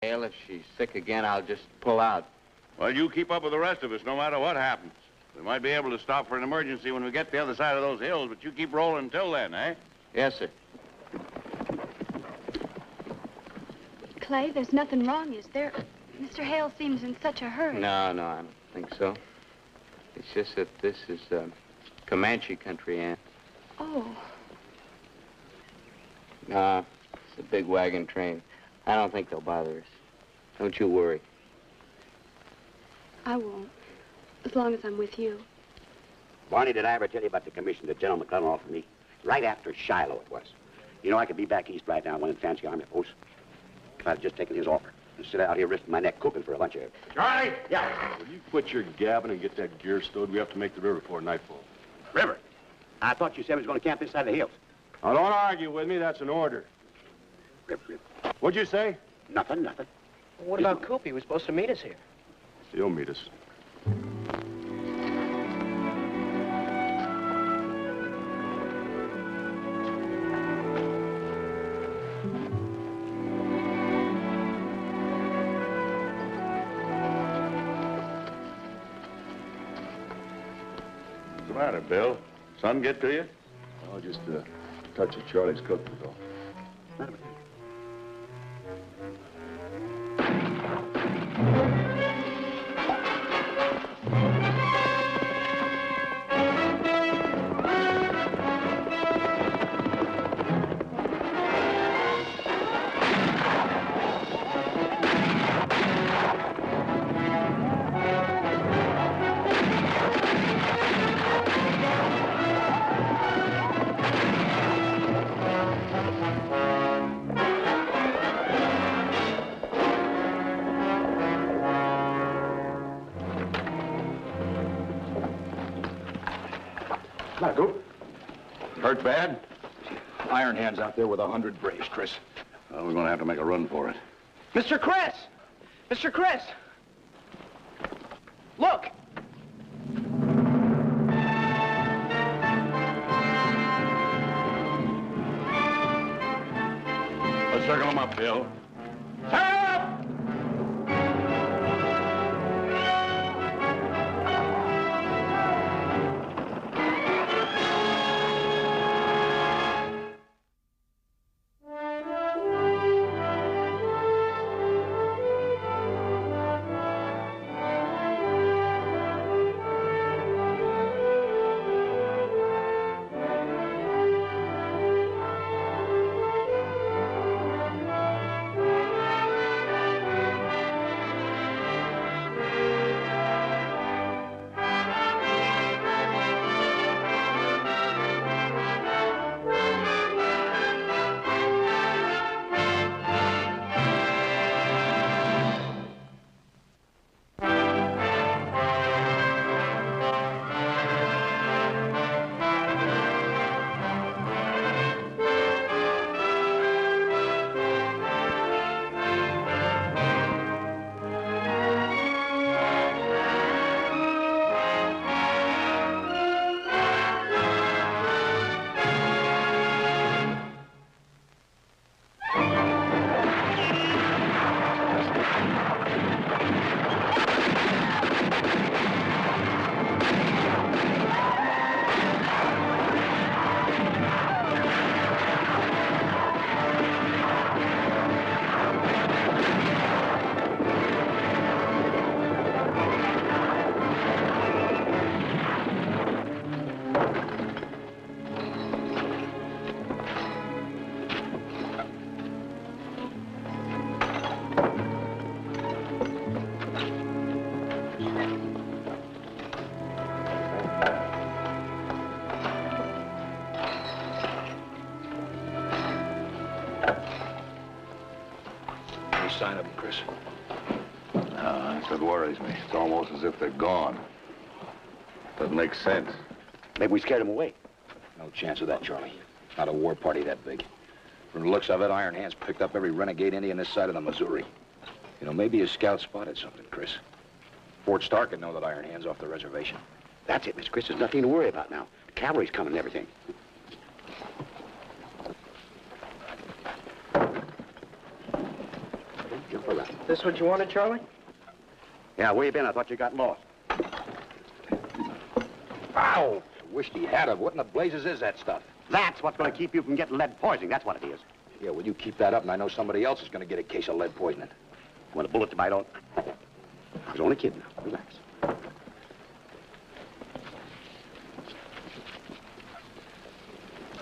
Hale, if she's sick again, I'll just pull out. Well, you keep up with the rest of us no matter what happens. We might be able to stop for an emergency when we get to the other side of those hills, but you keep rolling until then, eh? Yes, sir. Clay, there's nothing wrong, is there? Mr. Hale seems in such a hurry. No, I don't think so. It's just that this is Comanche country, Aunt. Oh. No, it's a big wagon train. I don't think they'll bother us. Don't you worry. I won't, as long as I'm with you. Barney, did I ever tell you about the commission that General McClellan offered me? Right after Shiloh it was. You know, I could be back east right now, one in fancy army posts. If I'd just taken his offer and sit out here risking my neck cooking for a bunch of... Charlie! Yeah. Will you quit your gabbing and get that gear stowed? We have to make the river before nightfall. River? I thought you said we was going to camp this side of the hills. Now, don't argue with me. That's an order. River. What'd you say? Nothing. Well, what about Coop? He was supposed to meet us here. He'll meet us. What's the matter, Bill? Sun get to you? Oh, just a touch of Charlie's cook was all. Hurt bad? Iron Hands out there with 100 braves, Chris. Well, we're going to have to make a run for it. Mr. Chris! Mr. Chris! Look! Let's circle them up, Bill. Sign of them, Chris. That's what worries me. It's almost as if they're gone. Doesn't make sense. Maybe we scared them away. No chance of that, Charlie. Not a war party that big. From the looks of it, Iron Hands picked up every renegade Indian this side of the Missouri. You know, maybe his scout spotted something, Chris. Fort Stark would know that Iron Hands off the reservation. That's it, Miss Chris. There's nothing to worry about now. The cavalry's coming and everything. Jump around. This what you wanted, Charlie? Yeah, where you been? I thought you got lost. Ow! Wished he had it. What in the blazes is that stuff? That's what's going to keep you from getting lead poisoning. That's what it is. Yeah, well, you keep that up, and I know somebody else is going to get a case of lead poisoning. Want a bullet to bite on? I was only kidding. Relax.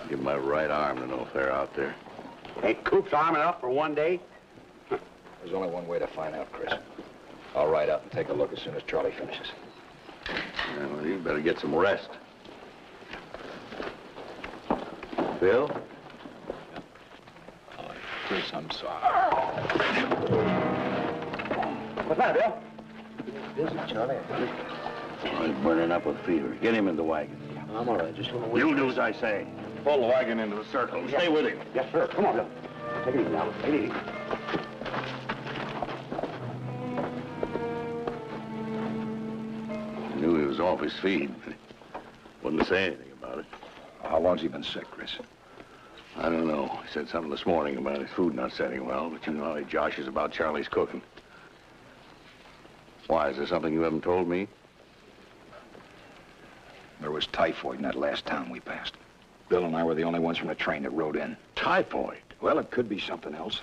Give my right arm to no fair out there. Ain't Coop's arming up for one day? There's only one way to find out, Chris. I'll ride up and take a look as soon as Charlie finishes. Yeah, well, you better get some rest. Bill? Chris, I'm sorry. What's that, Bill? Busy, Charlie. Oh, he's burning up with fever. Get him in the wagon. I'm all right. Just want to wait. You do as I say. Pull the wagon into the circle. Stay with him. Yes, sir. Come on, Bill. Take it easy now. Take it easy. I knew he was off his feed, but wouldn't say anything about it. How long's he been sick, Chris? I don't know. He said something this morning about his food not setting well, but you know how he joshes about Charlie's cooking. Why, is there something you haven't told me? There was typhoid in that last town we passed. Bill and I were the only ones from the train that rode in. Typhoid? Well, it could be something else.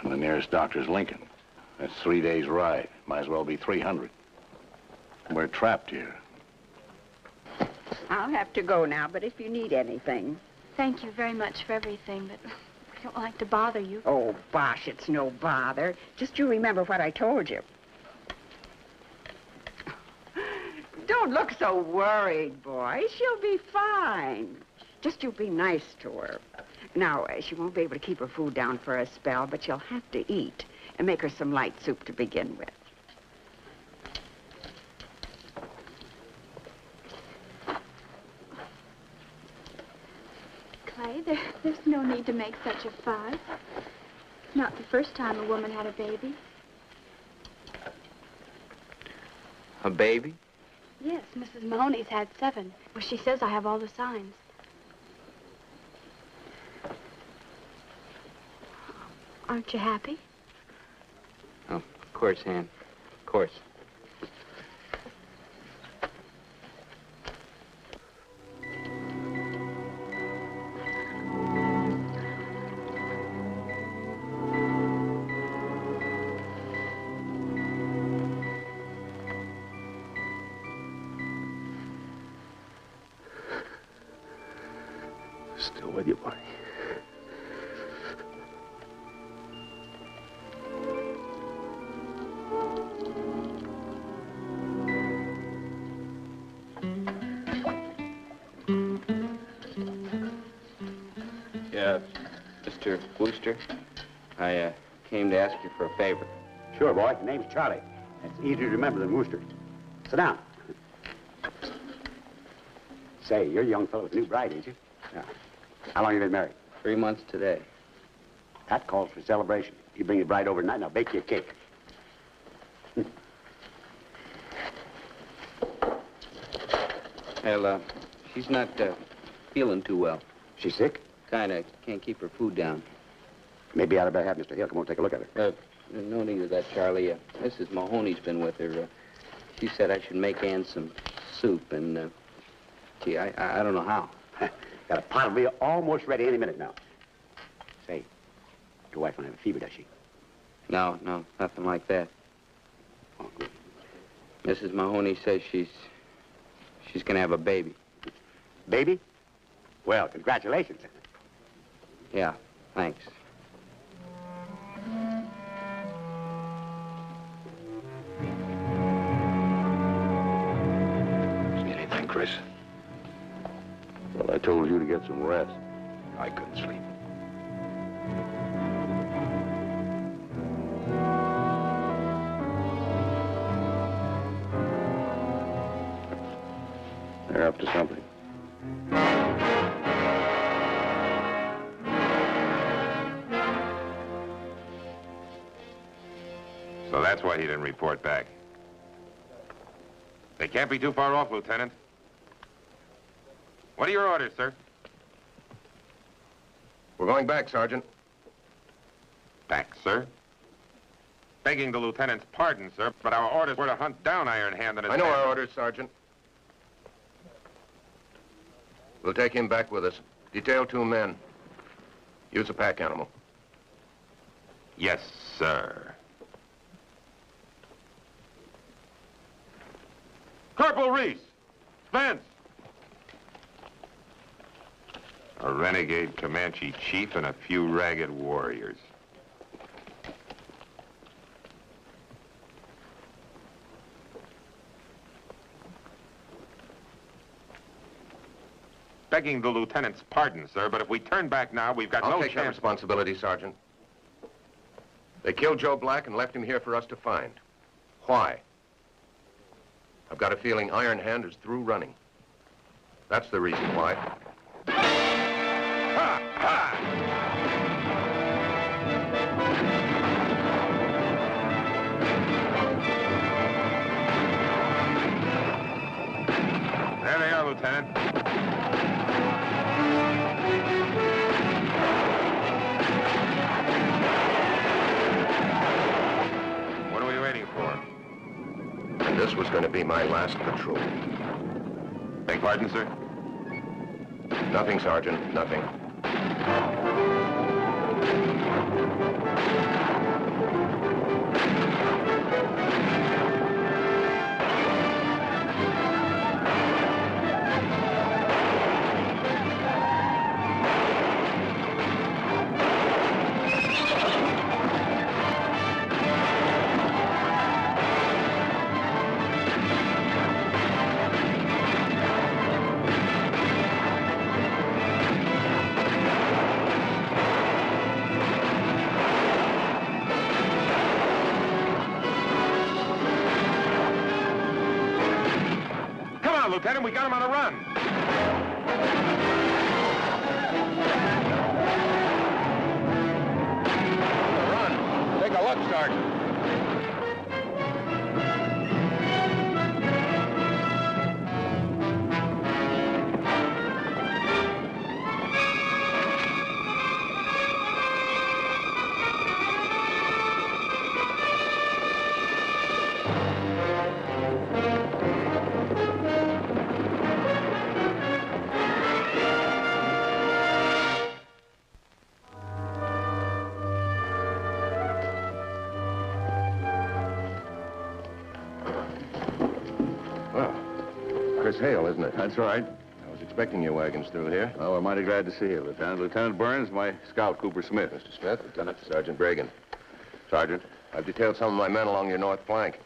And the nearest doctor's Lincoln. That's 3 days' ride. Might as well be 300. We're trapped here. I'll have to go now, but if you need anything. Thank you very much for everything, but I don't like to bother you. Oh, bosh, it's no bother. Just you remember what I told you. Don't look so worried, boy. She'll be fine. Just you be nice to her. Now, she won't be able to keep her food down for a spell, but she'll have to eat. And make her some light soup to begin with. Clay, there's no need to make such a fuss. Not the first time a woman had a baby. A baby? Yes, Mrs. Mahoney's had 7. Well, she says I have all the signs. Aren't you happy? Oh, of course, Ann. Of course. Still with you, buddy. Yeah, Mr. Wooster, I came to ask you for a favor. Sure, boy. The name's Charlie. That's easier to remember than Wooster. Sit down. Say, you're a young fellow with a new bride, ain't you? Yeah. How long you been married? 3 months today. That calls for celebration. You bring your bride over tonight, and I'll bake you a cake. Well, she's not feeling too well. She's sick? Kinda can't keep her food down. Maybe I'd better have Mr. Hill come over and take a look at her. No need of that, Charlie. Mrs. Mahoney's been with her. She said I should make Ann some soup, and, gee, I don't know how. Got a pot of meal almost ready any minute now. Say, your wife don't have a fever, does she? No, nothing like that. Oh, good. Mrs. Mahoney says she's gonna have a baby. Baby? Well, congratulations. Yeah, thanks. Anything, Chris? Well, I told you to get some rest. I couldn't sleep. They're up to something. So that's why he didn't report back. They can't be too far off, Lieutenant. What are your orders, sir? We're going back, Sergeant. Back, sir. Begging the lieutenant's pardon, sir, but our orders were to hunt down Iron Hand and his I know men. our orders, Sergeant. We'll take him back with us. Detail 2 men. Use a pack animal. Yes, sir. Corporal Reese! Spence! A renegade Comanche chief and a few ragged warriors. Begging the lieutenant's pardon, sir, but if we turn back now, we've got I'll no take that chance. responsibility, Sergeant. They killed Joe Black and left him here for us to find. Why? I've got a feeling Iron Hand is through running. That's the reason why. Ha! Ha! There they are, Lieutenant. What are we waiting for? And this was going to be my last patrol. Beg pardon, sir? Nothing, Sergeant, nothing. Lieutenant, we got him on a run. Run. Take a look, Sergeant. Chris Hale, isn't it? That's right. I was expecting your wagons through here. Oh, we're mighty glad to see you, Lieutenant. Lieutenant Burns, my scout, Cooper Smith. Mr. Smith, Lieutenant Sergeant Bragan. Sergeant, I've detailed some of my men along your north flank.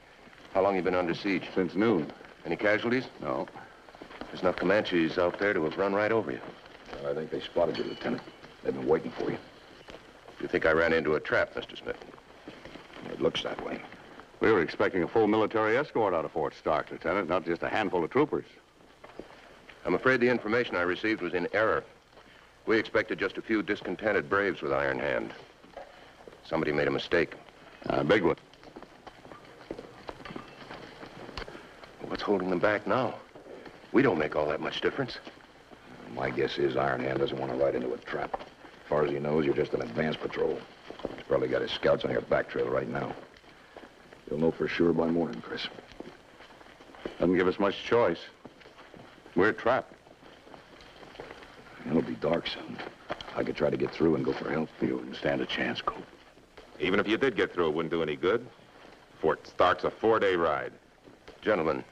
How long you been under siege? since noon. Any casualties? No. There's enough Comanches out there to have run right over you. I think they spotted you, Lieutenant. They've been waiting for you. You think I ran into a trap, Mr. Smith? It looks that way. We were expecting a full military escort out of Fort Stark, Lieutenant, not just a handful of troopers. I'm afraid the information I received was in error. We expected just a few discontented braves with Iron Hand. Somebody made a mistake. A big one. What's holding them back now? We don't make all that much difference. My guess is Iron Hand doesn't want to ride into a trap. As far as he knows, you're just an advance patrol. He's probably got his scouts on your back trail right now. You'll know for sure by morning, Chris. Doesn't give us much choice. We're trapped. It'll be dark soon. I could try to get through and go for help. You wouldn't stand a chance, Cope. Even if you did get through, it wouldn't do any good. Fort Stark's a 4-day ride. Gentlemen,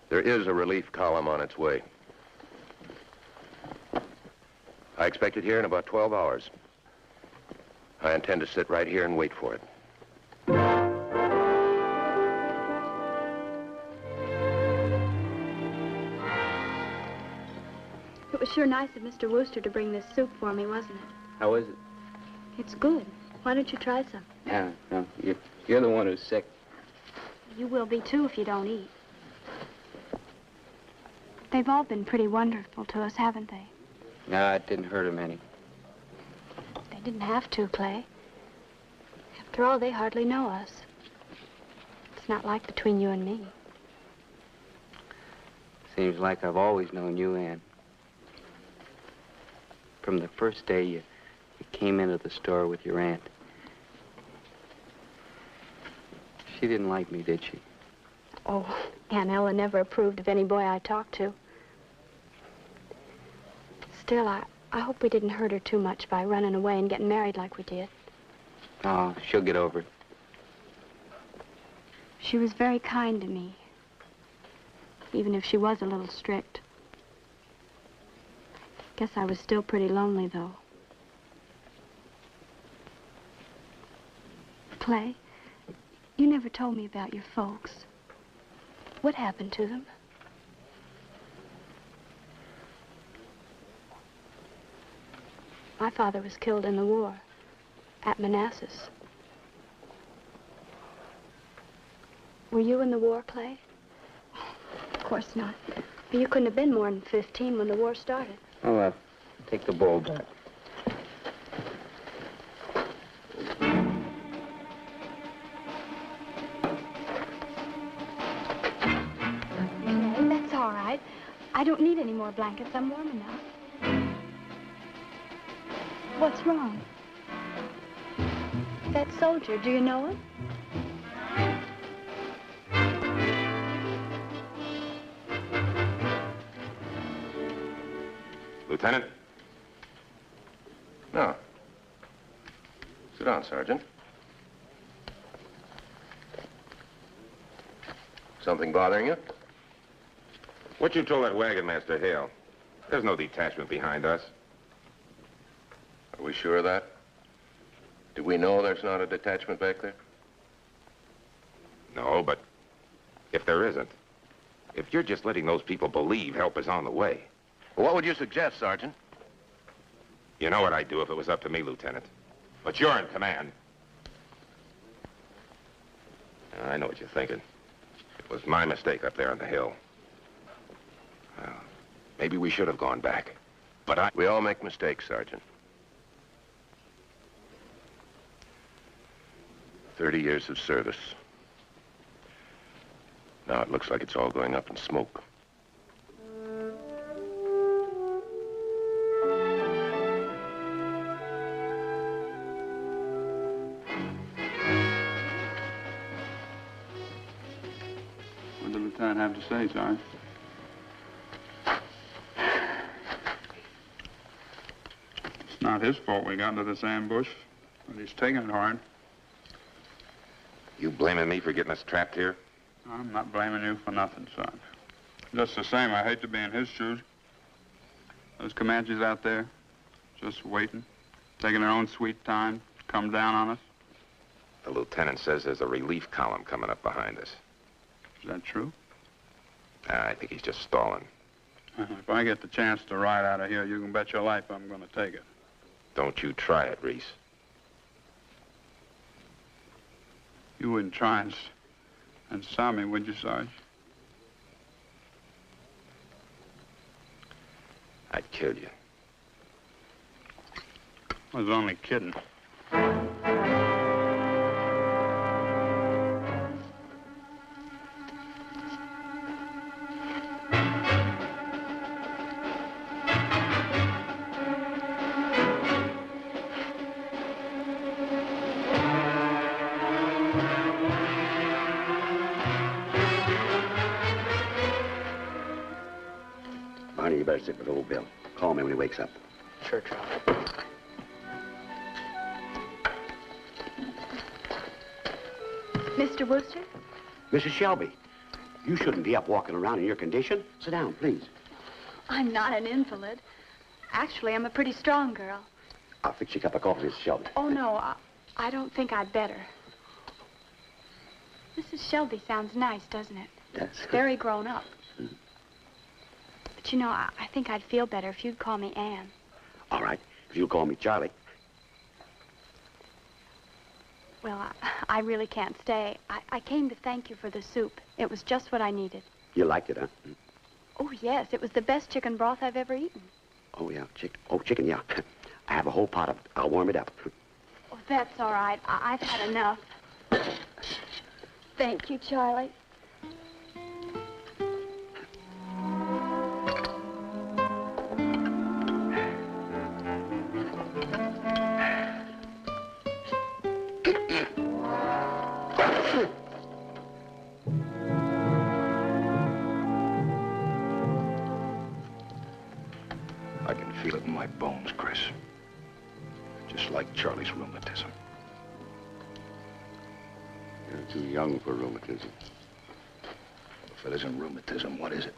there is a relief column on its way. I expect it here in about 12 hours. I intend to sit right here and wait for it. It was sure nice of Mr. Wooster to bring this soup for me, wasn't it? How is it? It's good. Why don't you try some? No, you're the one who's sick. You will be, too, if you don't eat. They've all been pretty wonderful to us, haven't they? No, it didn't hurt him any. They didn't have to, Clay. After all, they hardly know us. It's not like between you and me. Seems like I've always known you, Ann. From the first day you came into the store with your aunt. She didn't like me, did she? Oh, Aunt Ella never approved of any boy I talked to. Still, I hope we didn't hurt her too much by running away and getting married like we did. Oh, she'll get over it. She was very kind to me, even if she was a little strict. Guess I was still pretty lonely, though. Clay, you never told me about your folks. What happened to them? My father was killed in the war at Manassas. Were you in the war, Clay? Of course not. But you couldn't have been more than 15 when the war started. I'll take the bowl back. Clay, that's all right. I don't need any more blankets. I'm warm enough. What's wrong? That soldier, do you know him? Lieutenant? No. Sit down, Sergeant. Something bothering you? What you told that wagon master, Hale? There's no detachment behind us. Are we sure of that? Do we know there's not a detachment back there? No, but if there isn't, if you're just letting those people believe help is on the way. Well, what would you suggest, Sergeant? You know what I'd do if it was up to me, Lieutenant. But you're in command. I know what you're thinking. It was my mistake up there on the hill. Well, maybe we should have gone back. But We all make mistakes, Sergeant. 30 years of service. Now it looks like it's all going up in smoke. What did the lieutenant have to say, Sarge? It's not his fault we got into this ambush, but he's taking it hard. you blaming me for getting us trapped here? I'm not blaming you for nothing, son. Just the same, I hate to be in his shoes. Those Comanches out there, just waiting, taking their own sweet time to come down on us. The lieutenant says there's a relief column coming up behind us. Is that true? I think he's just stalling. If I get the chance to ride out of here, you can bet your life I'm going to take it. Don't you try it, Reese. You wouldn't try and stop me, would you, Sarge? I'd kill you. I was only kidding. Barney, you better sit with old Bill. Call me when he wakes up. Sure, Charlie. Mr. Wooster? Mrs. Shelby, you shouldn't be up walking around in your condition. Sit down, please. I'm not an invalid. Actually, I'm a pretty strong girl. I'll fix you a cup of coffee, Mrs. Shelby. Oh, no, I don't think I'd better. Mrs. Shelby sounds nice, doesn't it? Yes. Very grown up. But, you know, I think I'd feel better if you'd call me Anne. All right. If you'll call me Charlie. Well, I really can't stay. I came to thank you for the soup. It was just what I needed. You liked it, huh? Oh, yes, it was the best chicken broth I've ever eaten. Oh, yeah. Chicken, yeah. I have a whole pot of it. I'll warm it up. Oh, that's all right. I've had enough. Thank you, Charlie. my bones, Chris. Just like Charlie's rheumatism. You're too young for rheumatism. If it isn't rheumatism, what is it?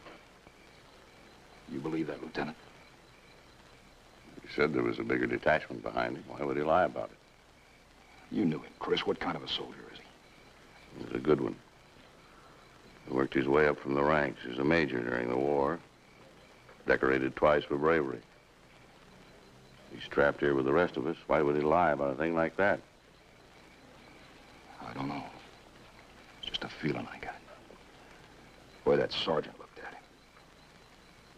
You believe that, Lieutenant? He said there was a bigger detachment behind him. Why would he lie about it? You knew him, Chris. What kind of a soldier is he? He was a good one. He worked his way up from the ranks. He was a major during the war. Decorated twice for bravery. He's trapped here with the rest of us. Why would he lie about a thing like that? I don't know. It's just a feeling I got. Boy, that sergeant looked at him.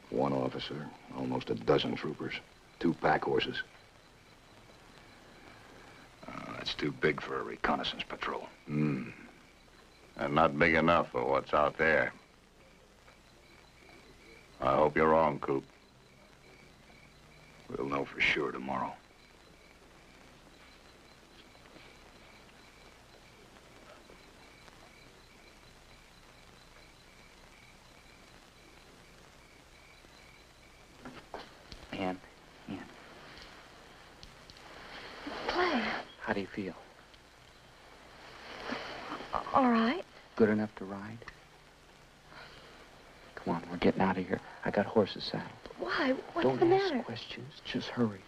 One officer, almost a dozen troopers, 2 pack horses. That's too big for a reconnaissance patrol. And not big enough for what's out there. I hope you're wrong, Coop. We'll know for sure tomorrow. Ann. Clay. How do you feel? All right. Good enough to ride? Come on, we're getting out of here. I got horses saddled. Why? What's Don't the ask matter? questions. Just hurry.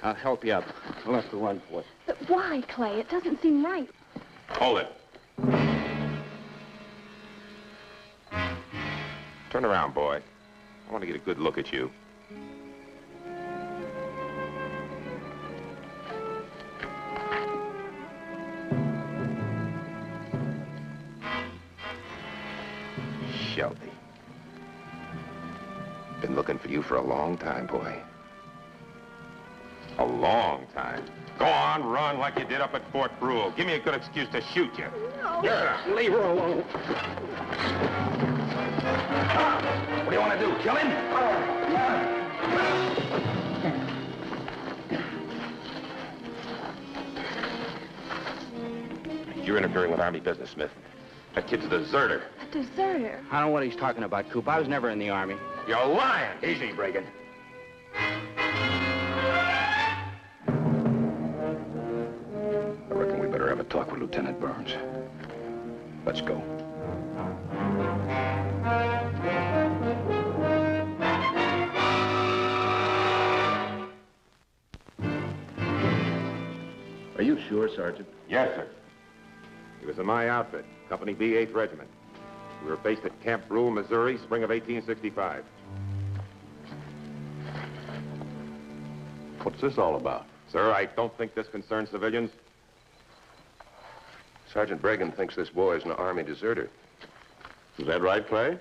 I'll help you up. We'll have to run for it. But why, Clay? It doesn't seem right. Hold it. Turn around, boy. I want to get a good look at you. Shelby. Been looking for you for a long time, boy. A long time. Go on, run like you did up at Fort Brule. Give me a good excuse to shoot you. No. Yeah. Leave her alone. What do you want to do, kill him? You're interfering with Army business, Smith. That kid's a deserter. A deserter? I don't know what he's talking about, Coop. I was never in the Army. You're lying. Easy, Reagan. I reckon we better have a talk with Lieutenant Burns. Let's go. Are you sure, Sergeant? Yes, sir. He was in my outfit, Company B, 8th Regiment. We were based at Camp Brule, Missouri, spring of 1865. What's this all about? Sir, I don't think this concerns civilians. Sergeant Bregan thinks this boy is an Army deserter. Is that right, Clay?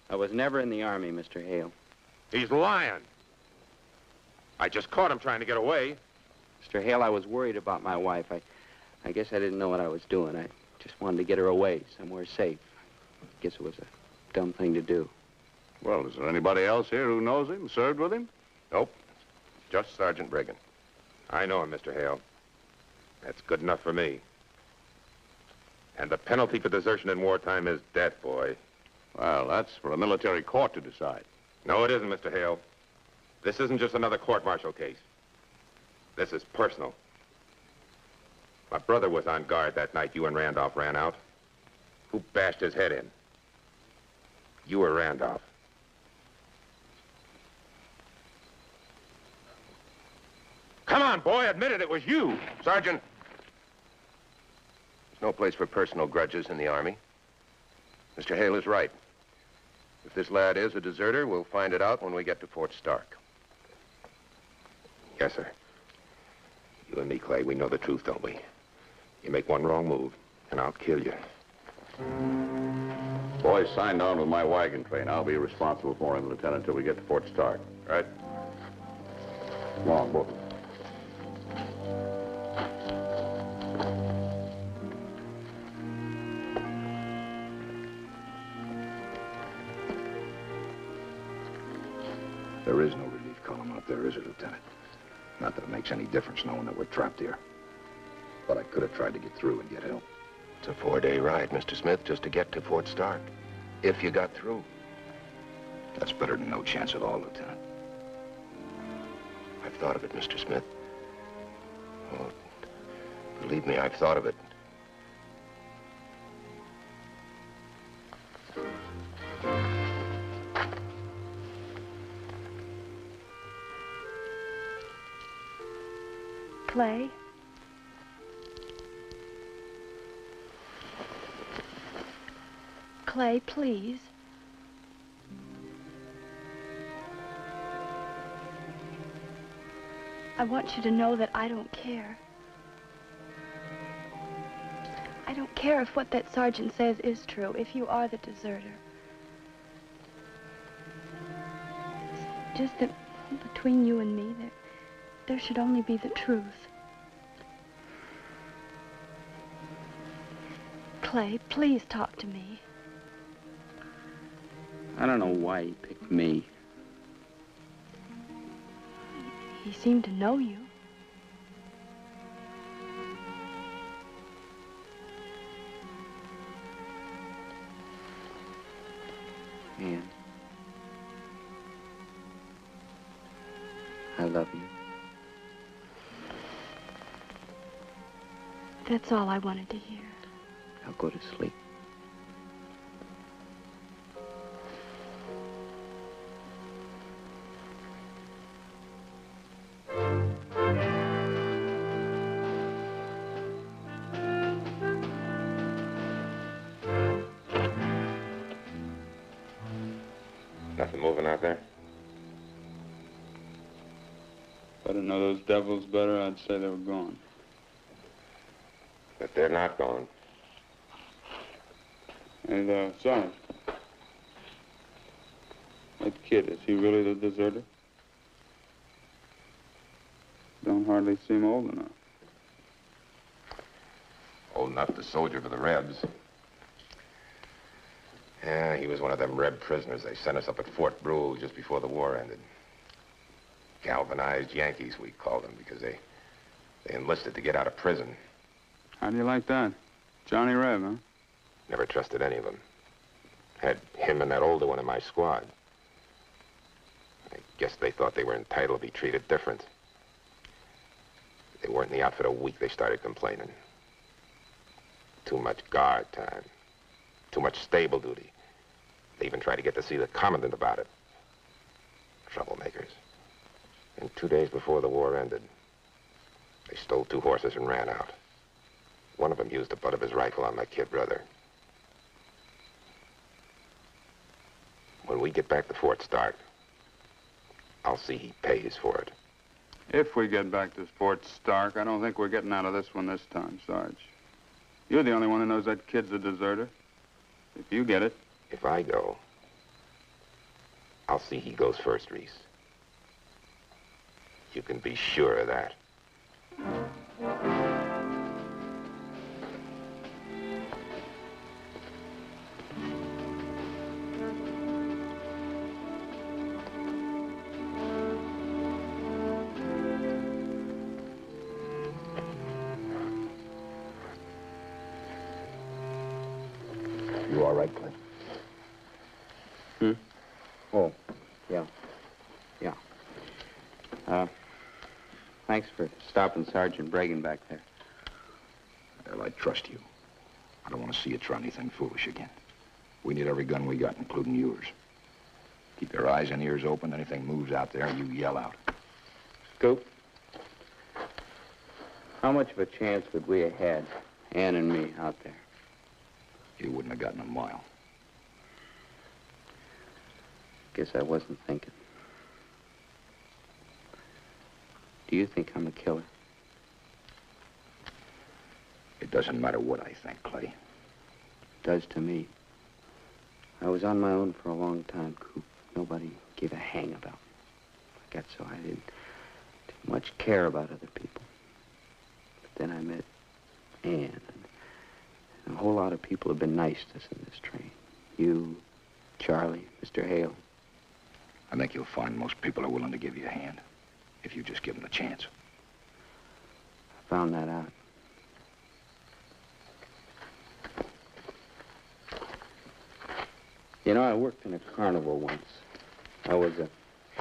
I was never in the Army, Mr. Hale. He's lying. I just caught him trying to get away. Mr. Hale, I was worried about my wife. I guess I didn't know what I was doing. I just wanted to get her away, somewhere safe. I guess it was a dumb thing to do. Well, is there anybody else here who knows him, served with him? Nope. Just Sergeant Bregan. I know him, Mr. Hale. That's good enough for me. And the penalty for desertion in wartime is death, boy. Well, that's for a military court to decide. No, it isn't, Mr. Hale. This isn't just another court-martial case. This is personal. My brother was on guard that night you and Randolph ran out. Who bashed his head in? You or Randolph? Come on, boy, admit it was you. Sergeant, there's no place for personal grudges in the Army. Mr. Hale is right. If this lad is a deserter, we'll find it out when we get to Fort Stark. Yes, sir. You and me, Clay, we know the truth, don't we? You make one wrong move, and I'll kill you. Boys, signed on with my wagon train. I'll be responsible for him, Lieutenant, until we get to Fort Stark. Right. Come on, both of them. There is no relief column out there, is it, Lieutenant? Not that it makes any difference knowing that we're trapped here. But I could have tried to get through and get help. It's a 4-day ride, Mr. Smith, just to get to Fort Stark. If you got through. That's better than no chance at all, Lieutenant. I've thought of it, Mr. Smith. Oh, believe me, I've thought of it. Clay? Clay, please. I want you to know that I don't care. I don't care if what that sergeant says is true, if you are the deserter. It's just that between you and me, there should only be the truth. Clay, please talk to me. I don't know why he picked me. He seemed to know you. Ann, I love you. That's all I wanted to hear. Now go to sleep. Nothing moving out there? If I didn't know those devils better, I'd say they were gone. But they're not gone. And, Sarge, that kid, is he really the deserter? Don't hardly seem old enough. Old enough to soldier for the Rebs. Yeah, he was one of them Reb prisoners they sent us up at Fort Brule just before the war ended. Galvanized Yankees, we called them, because they enlisted to get out of prison. How do you like that? Johnny Reb, huh? Never trusted any of them. Had him and that older one in my squad. I guess they thought they were entitled to be treated different. They weren't in the outfit a week, they started complaining. Too much guard time. Too much stable duty. They even tried to get to see the commandant about it. Troublemakers. And 2 days before the war ended, they stole 2 horses and ran out. One of them used the butt of his rifle on my kid brother. When we get back to Fort Stark, I'll see he pays for it. If we get back to Fort Stark, I don't think we're getting out of this one this time, Sarge. You're the only one who knows that kid's a deserter. If you get it. If I go, I'll see he goes first, Reese. You can be sure of that. You all right, Clint? Oh, yeah. Yeah. Thanks for stopping Sergeant Bragan back there. Well, I trust you. I don't want to see you try anything foolish again. We need every gun we got, including yours. Keep your eyes and ears open. Anything moves out there, you yell out. Scoop, how much of a chance would we have had, Ann and me, out there? You wouldn't have gotten a mile. Guess I wasn't thinking. Do you think I'm a killer? It doesn't matter what I think, Clay. It does to me. I was on my own for a long time, Coop. Nobody gave a hang about me. I got so I didn't much care about other people. But then I met Ann, and a whole lot of people have been nice to us in this train. You, Charlie, Mr. Hale. I think you'll find most people are willing to give you a hand, if you just give them the chance. I found that out. You know, I worked in a carnival once. I was a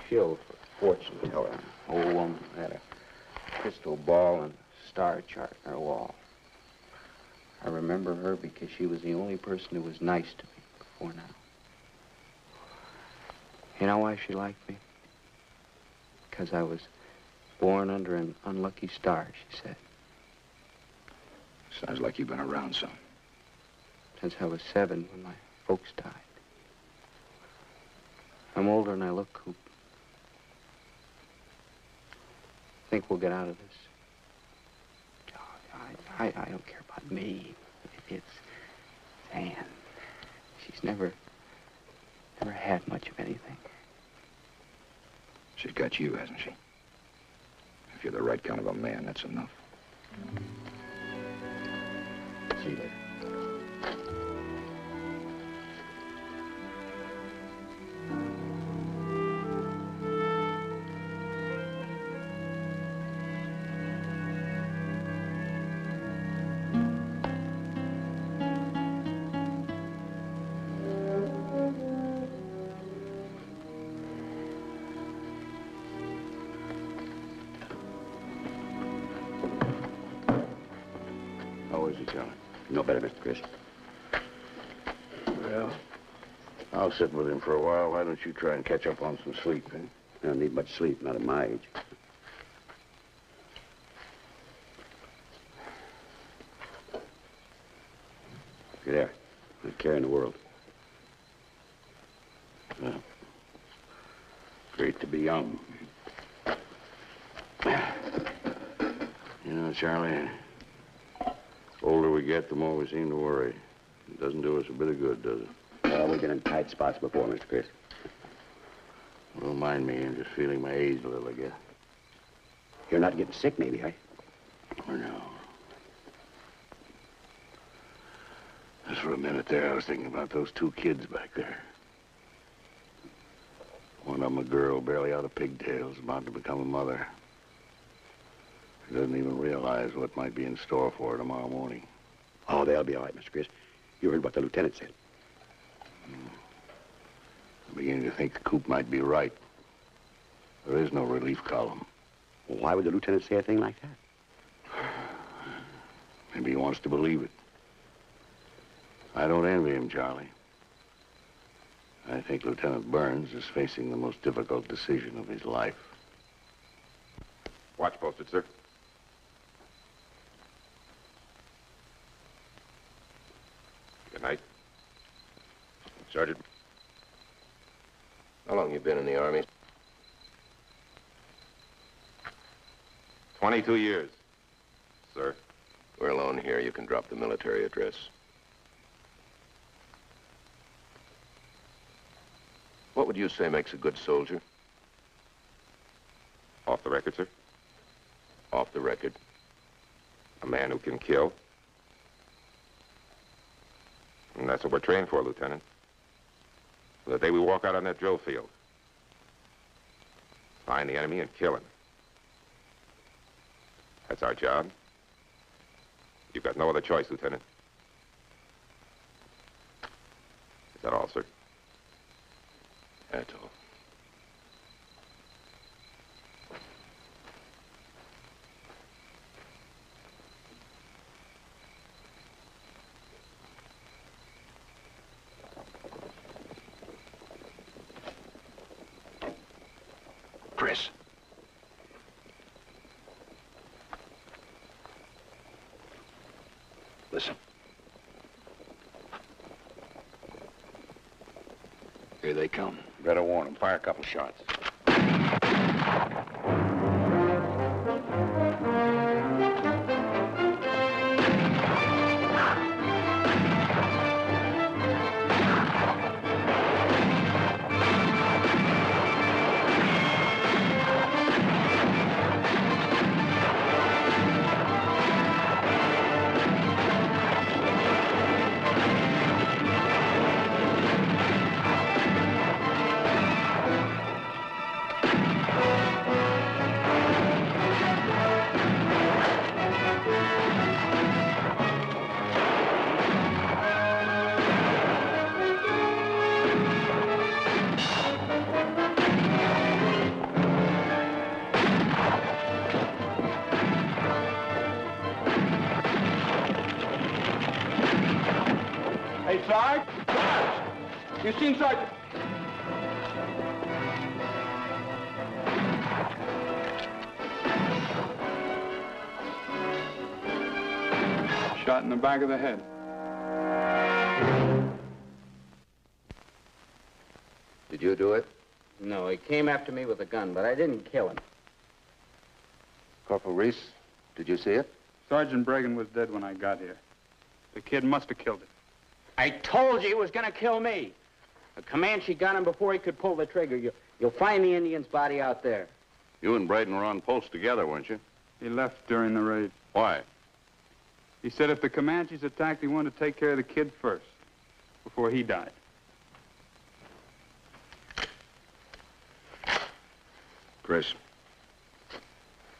shill for fortune teller. An old woman had a crystal ball and a star chart on her wall. I remember her because she was the only person who was nice to me before now. You know why she liked me? Because I was born under an unlucky star, she said. Sounds like you've been around some. Since I was 7 when my folks died. I'm older than I look, Coop. Think we'll get out of this? Oh, I don't care about me. It's Ann. She's never had much of anything. She's got you, hasn't she? If you're the right kind of a man, that's enough. See you later. How is he, Charlie? No better, Mr. Chris. Well, I'll sit with him for a while. Why don't you try and catch up on some sleep, eh? I don't need much sleep, not at my age. You're there. No care in the world. Well, great to be young. You know, Charlie, older we get, the more we seem to worry. It doesn't do us a bit of good, does it? Well, we've been in tight spots before, Mr. Chris. Don't mind me. I'm just feeling my age a little, I guess. You're not getting sick, maybe, eh? Oh, no. Just for a minute there, I was thinking about those 2 kids back there. One of them a girl, barely out of pigtails, about to become a mother. She doesn't even realize what might be in store for her tomorrow morning. Oh, they'll be all right, Mr. Chris. You heard what the lieutenant said. I'm beginning to think the Coop might be right. There is no relief column. Well, why would the lieutenant say a thing like that? Maybe he wants to believe it. I don't envy him, Charlie. I think Lieutenant Burns is facing the most difficult decision of his life. Watch posted, sir. Good night. Sergeant. How long you been in the Army? 22 years, sir. We're alone here. You can drop the military address. What would you say makes a good soldier? Off the record, sir. Off the record. A man who can kill. And that's what we're trained for, Lieutenant. The day we walk out on that drill field. Find the enemy and kill him. That's our job. You've got no other choice, Lieutenant. Is that all, sir? That's all. Chris. Listen. Here they come. Better warn him. Fire a couple shots. Sarge? Sarge! You seen Sergeant? Shot in the back of the head. Did you do it? No, he came after me with a gun, but I didn't kill him. Corporal Reese, did you see it? Sergeant Bregan was dead when I got here. The kid must have killed him. I told you he was going to kill me. A Comanche got him before he could pull the trigger. You'll find the Indian's body out there. You and Braden were on post together, weren't you? He left during the raid. Why? He said if the Comanches attacked, he wanted to take care of the kid first, before he died. Chris,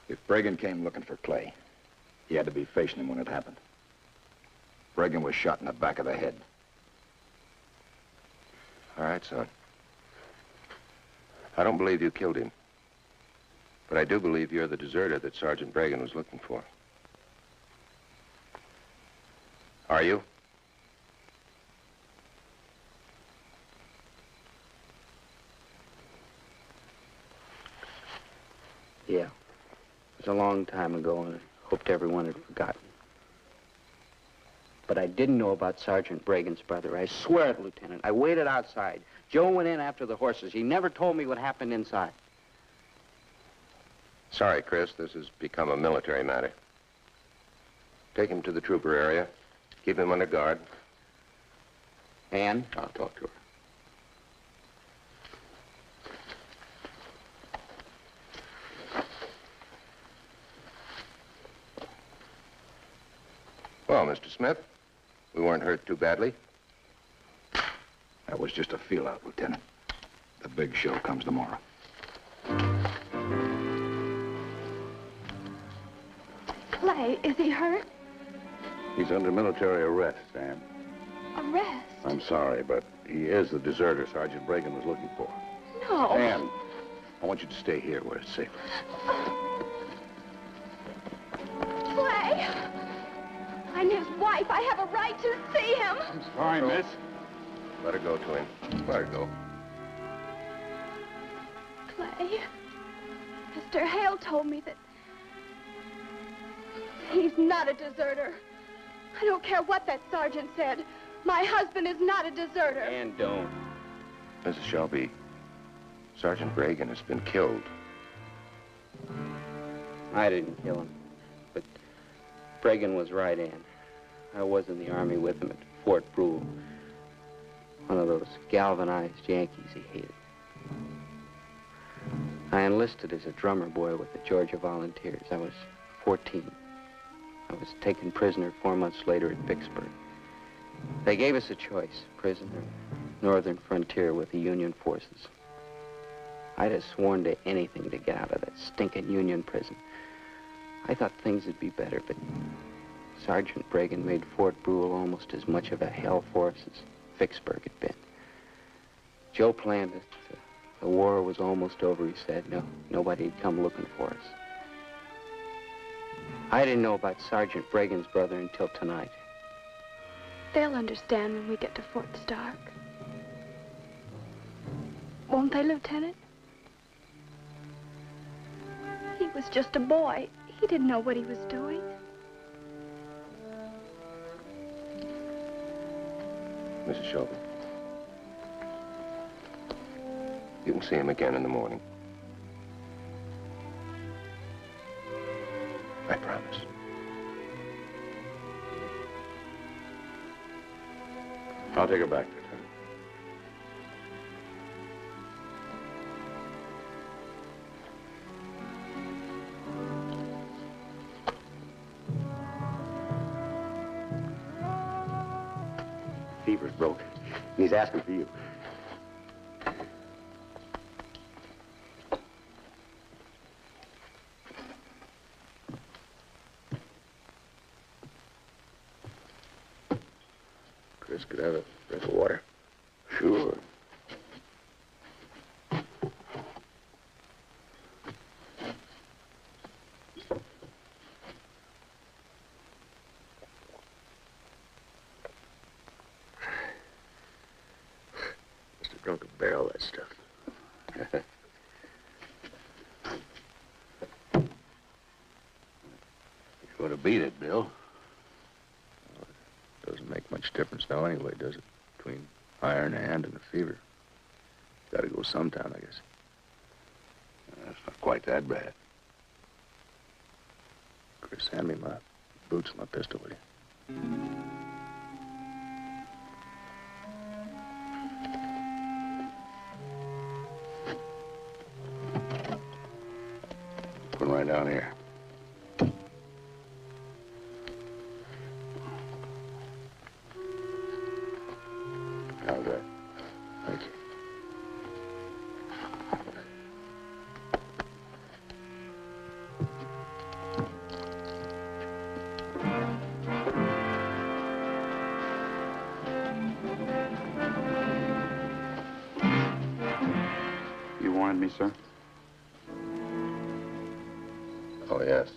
if Bregan came looking for Clay, he had to be facing him when it happened. Bregan was shot in the back of the head. All right, son. I don't believe you killed him. But I do believe you're the deserter that Sergeant Bregan was looking for. Are you? Yeah. It was a long time ago, and I hoped everyone had forgotten. But I didn't know about Sergeant Bregan's brother. I swear it, Lieutenant. I waited outside. Joe went in after the horses. He never told me what happened inside. Sorry, Chris. This has become a military matter. Take him to the trooper area. Keep him under guard. Ann? I'll talk to her. Well, Mr. Smith, we weren't hurt too badly. That was just a feel-out, Lieutenant. The big show comes tomorrow. Clay, is he hurt? He's under military arrest, Sam. Arrest? I'm sorry, but he is the deserter Sergeant Bregan was looking for. No. Ann, I want you to stay here where it's safer. Clay! I'm his wife. I have a right to see him. I'm sorry, miss. Let her go to him. Let her go. Clay, Mr. Hale told me that he's not a deserter. I don't care what that sergeant said. My husband is not a deserter. Ann, don't. Mrs. Shelby, Sergeant Bregan has been killed. I didn't kill him. But Bregan was right, Ann. I was in the Army with him at Fort Brule. One of those galvanized Yankees he hated. I enlisted as a drummer boy with the Georgia Volunteers. I was 14. I was taken prisoner 4 months later at Vicksburg. They gave us a choice, prison or northern frontier with the Union forces. I'd have sworn to anything to get out of that stinking Union prison. I thought things would be better, but Sergeant Bregan made Fort Brule almost as much of a hell for us as Vicksburg had been. Joe planned it. The war was almost over, he said. Nobody'd come looking for us. I didn't know about Sergeant Bregan's brother until tonight. They'll understand when we get to Fort Stark. Won't they, Lieutenant? He was just a boy. He didn't know what he was doing. Mrs. Shelby, you can see him again in the morning. I promise. I'll take her back, Lieutenant. Fever's broke. He's asking for you. Chris could have a drink of water. Sure. that stuff. You ought to beat it, Bill. Well, it doesn't make much difference now anyway, does it? Between iron hand and the fever. Gotta go sometime, I guess. That's not quite that bad. Chris, hand me my boots and my pistol, will you? Put them right down here. How's that? Thank you. You wanted me, sir? Oh, yes.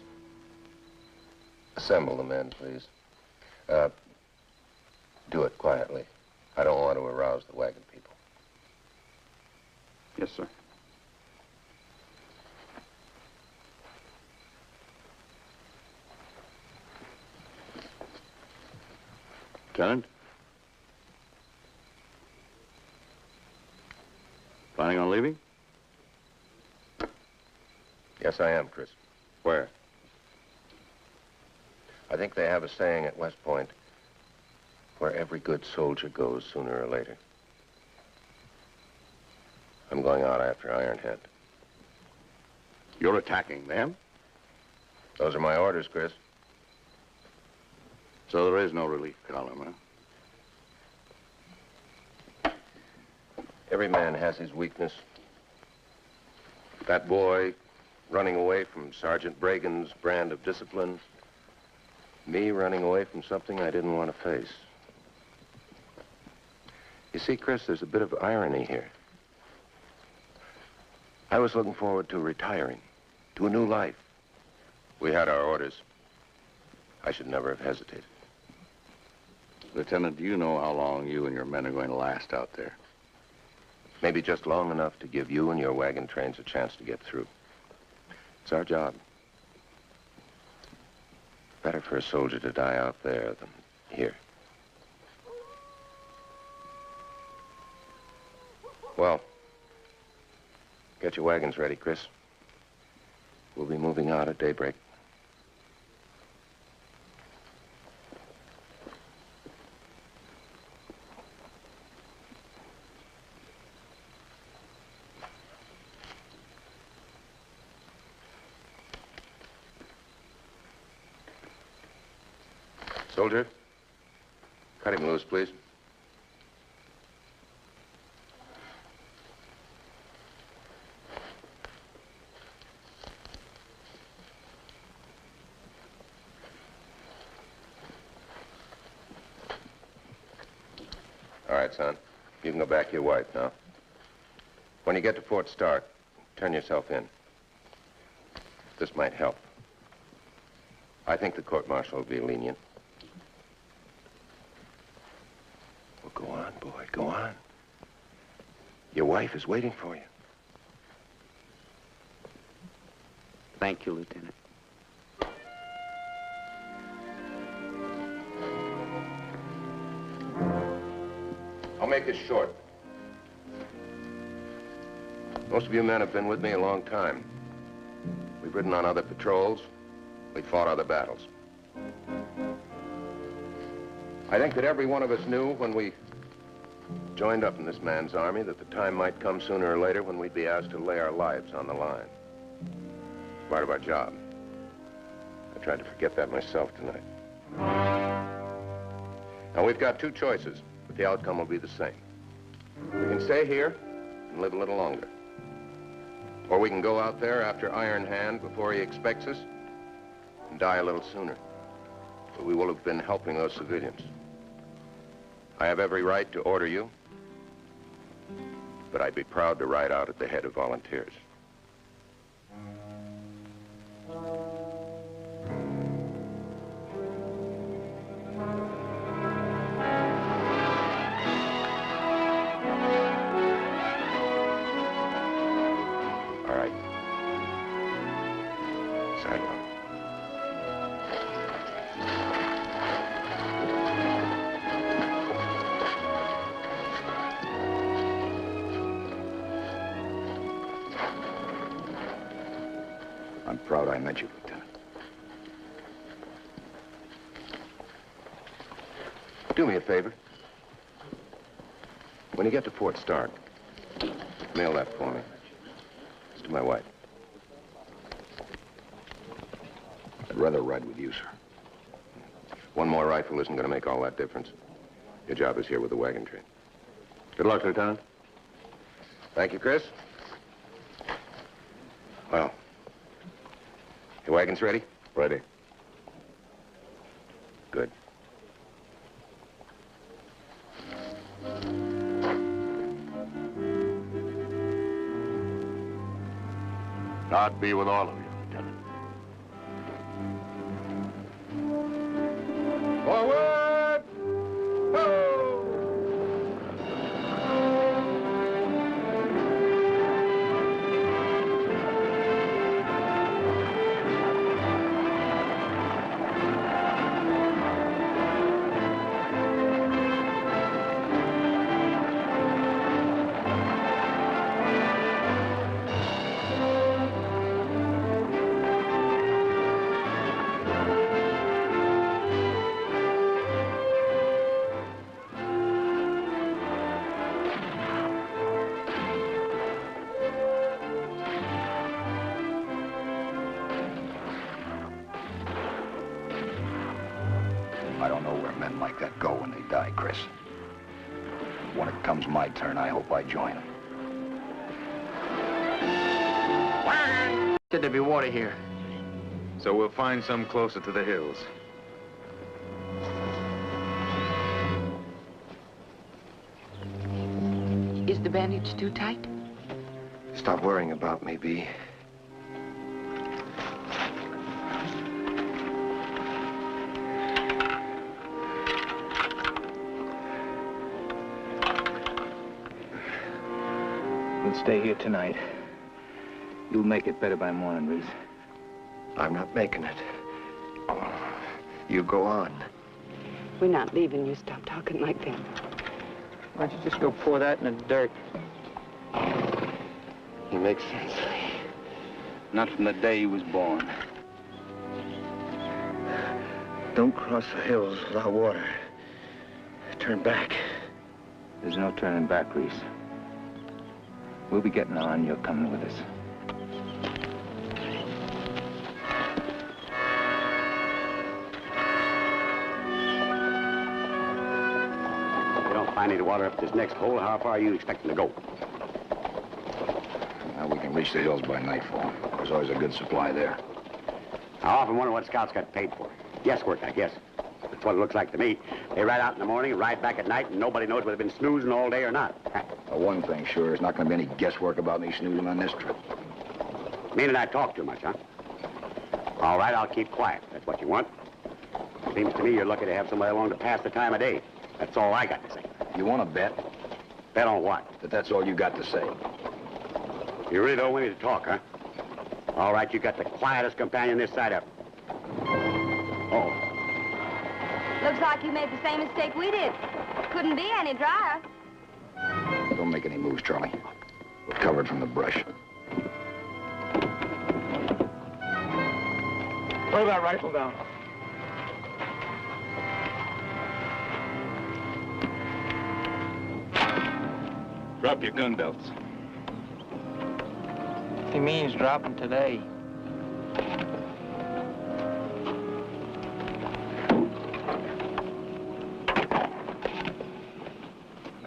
Assemble the men, please. Do it quietly. I don't want to arouse the wagon people. Yes, sir. Lieutenant? Planning on leaving? Yes, I am, Chris. Where? I think they have a saying at West Point, where every good soldier goes sooner or later. I'm going out after Iron Hand. You're attacking them? Those are my orders, Chris. So there is no relief column, huh? Every man has his weakness. That boy running away from Sergeant Bragan's brand of discipline. Me running away from something I didn't want to face. You see, Chris, there's a bit of irony here. I was looking forward to retiring, to a new life. We had our orders. I should never have hesitated. Lieutenant, do you know how long you and your men are going to last out there? Maybe just long enough to give you and your wagon trains a chance to get through. It's our job. Better for a soldier to die out there than here. Well, get your wagons ready, Chris. We'll be moving out at daybreak. Soldier, cut him loose, please. All right, son. You can go back to your wife now. When you get to Fort Stark, turn yourself in. This might help. I think the court-martial will be lenient. Well, go on, boy, go on. Your wife is waiting for you. Thank you, Lieutenant. I'll make this short. Most of you men have been with me a long time. We've ridden on other patrols. We've fought other battles. I think that every one of us knew when we joined up in this man's army that the time might come sooner or later when we'd be asked to lay our lives on the line. It's part of our job. I tried to forget that myself tonight. Now, we've got two choices, but the outcome will be the same. We can stay here and live a little longer. Or we can go out there after Iron Hand before he expects us and die a little sooner. But we will have been helping those civilians. I have every right to order you, but I'd be proud to ride out at the head of volunteers. proud I met you, Lieutenant. Do me a favor. When you get to Fort Stark, mail that for me. It's to my wife. I'd rather ride with you, sir. One more rifle isn't going to make all that difference. Your job is here with the wagon train. Good luck, Lieutenant. Thank you, Chris. Well, your wagon's ready? Ready. Good. God be with all of you, Lieutenant. Forward! Ho! I don't know where men like that go when they die, Chris. When it comes my turn, I hope I join them. Said there'd be water here. So we'll find some closer to the hills. Is the bandage too tight? Stop worrying about me, Bee. We'll stay here tonight. You'll make it better by morning, Reese. I'm not making it. You go on. We're not leaving you. Stop talking like that. Why don't you just go pour that in the dirt? He makes sense. Not from the day he was born. Don't cross the hills without water. Turn back. There's no turning back, Reese. We'll be getting on. You're coming with us. If you don't find any water up this next hole, how far are you expecting to go? Now we can reach the hills by nightfall. There's always a good supply there. I often wonder what scouts got paid for. Guesswork, I guess. That's what it looks like to me. They ride out in the morning, ride back at night, and nobody knows whether they've been snoozing all day or not. One thing sure, there's not going to be any guesswork about me snoozing on this trip. Meaning I talk too much, huh? All right, I'll keep quiet. That's what you want. Seems to me you're lucky to have somebody along to pass the time of day. That's all I got to say. You want to bet? Bet on what? That's all you got to say. You really don't want me to talk, huh? All right, you got the quietest companion this side up. Oh. Looks like you made the same mistake we did. Couldn't be any drier. Don't make any moves, Charlie. We're covered from the brush. Throw that rifle down. Drop your gun belts. He means dropping today.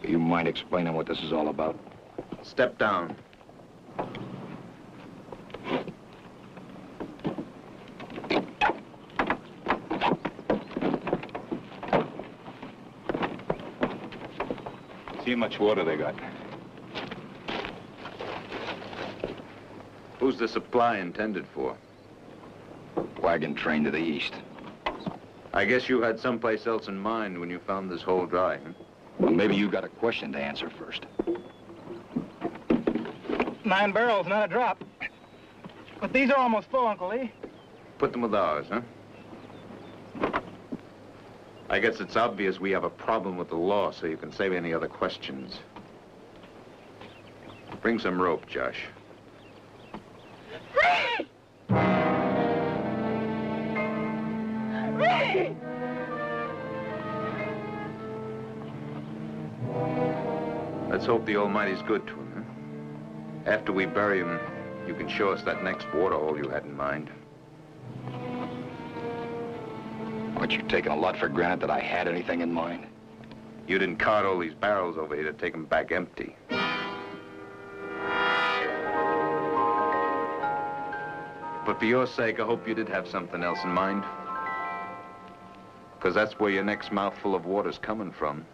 You mind explaining what this is all about? Step down. See how much water they got. Who's the supply intended for? Wagon train to the east. I guess you had someplace else in mind when you found this hole dry, huh? Well, maybe you got a question to answer first. 9 barrels, not a drop. But these are almost full, Uncle Lee. Put them with ours, huh? I guess it's obvious we have a problem with the law, so you can save any other questions. Bring some rope, Josh. me! Let's hope the Almighty's good to him, huh? After we bury him, you can show us that next waterhole you had in mind. Aren't you taking a lot for granted that I had anything in mind? You didn't cart all these barrels over here to take them back empty. But for your sake, I hope you did have something else in mind. Because that's where your next mouthful of water's coming from.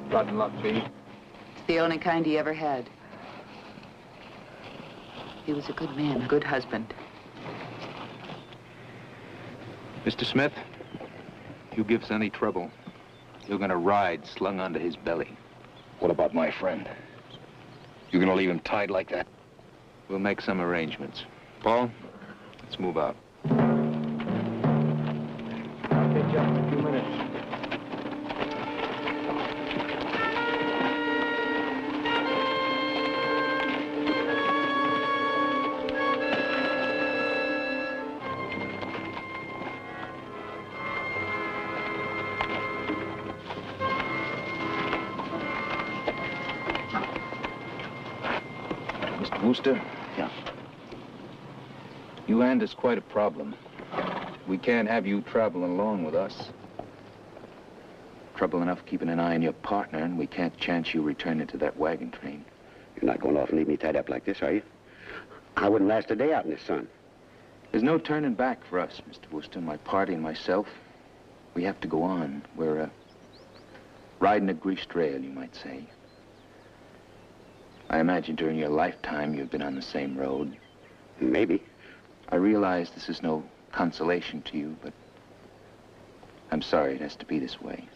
Rotten luck, B. It's the only kind he ever had. He was a good man, a good husband. Mr. Smith, you give us any trouble, you're gonna ride slung onto his belly. What about my friend? You gonna leave him tied like that? We'll make some arrangements. Paul, let's move out. I'll catch you up in a few minutes. Wooster? Yeah. You hand us quite a problem. We can't have you traveling along with us. Trouble enough keeping an eye on your partner, and we can't chance you returning to that wagon train. You're not going off and leave me tied up like this, are you? I wouldn't last a day out in the sun. There's no turning back for us, Mr. Wooster, my party and myself. We have to go on. We're, riding a greased rail, you might say. I imagine during your lifetime you've been on the same road. Maybe. I realize this is no consolation to you, but I'm sorry it has to be this way.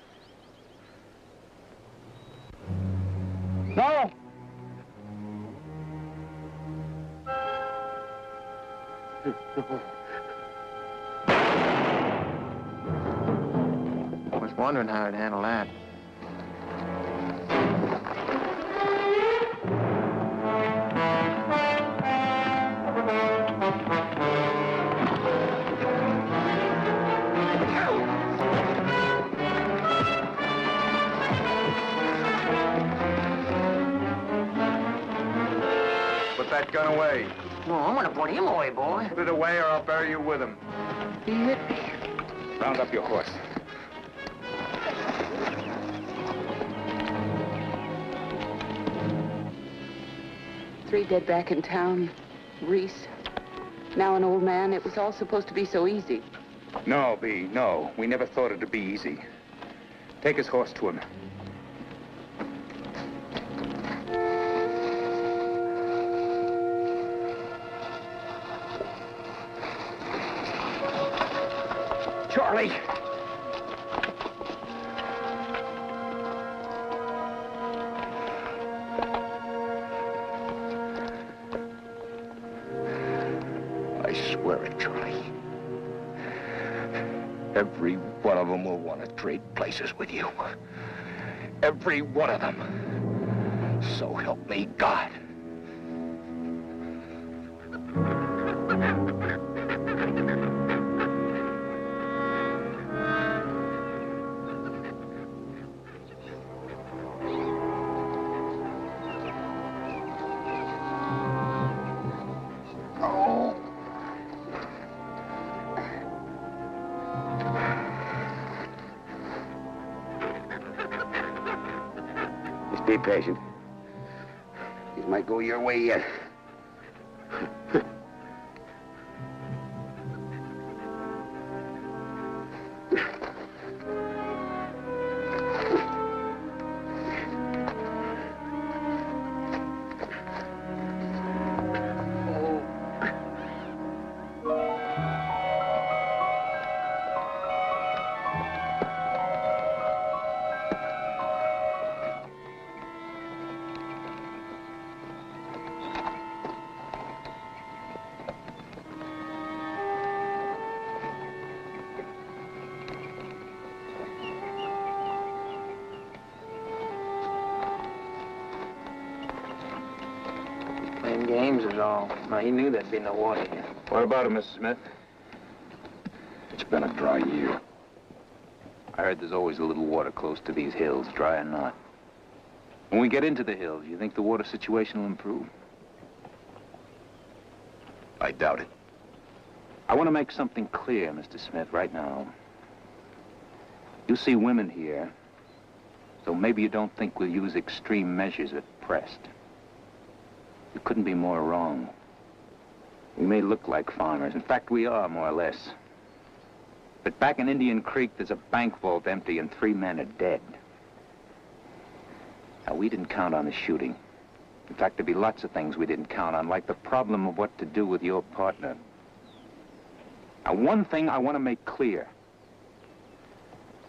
No! I was wondering how I'd handle that. Put that gun away. No, I'm gonna put him away, boy. Put it away or I'll bury you with him. He hit me. Round up your horse. Three dead back in town. Reese. Now an old man. It was all supposed to be so easy. No, B, no. We never thought it'd be easy. Take his horse to him. Charlie! I swear it, Charlie. Every one of them will want to trade places with you. Every one of them. So help me God. Just be patient. These might go your way yet. Playing games is all. Now, he knew there'd be no water here. What about him, Mrs. Smith? It's been a dry year. I heard there's always a little water close to these hills, dry or not. When we get into the hills, you think the water situation will improve? I doubt it. I want to make something clear, Mr. Smith, right now. You see women here, so maybe you don't think we'll use extreme measures at pressed. You couldn't be more wrong. We may look like farmers. In fact, we are, more or less. But back in Indian Creek, there's a bank vault empty and 3 men are dead. Now, we didn't count on the shooting. In fact, there'd be lots of things we didn't count on, like the problem of what to do with your partner. Now, one thing I want to make clear.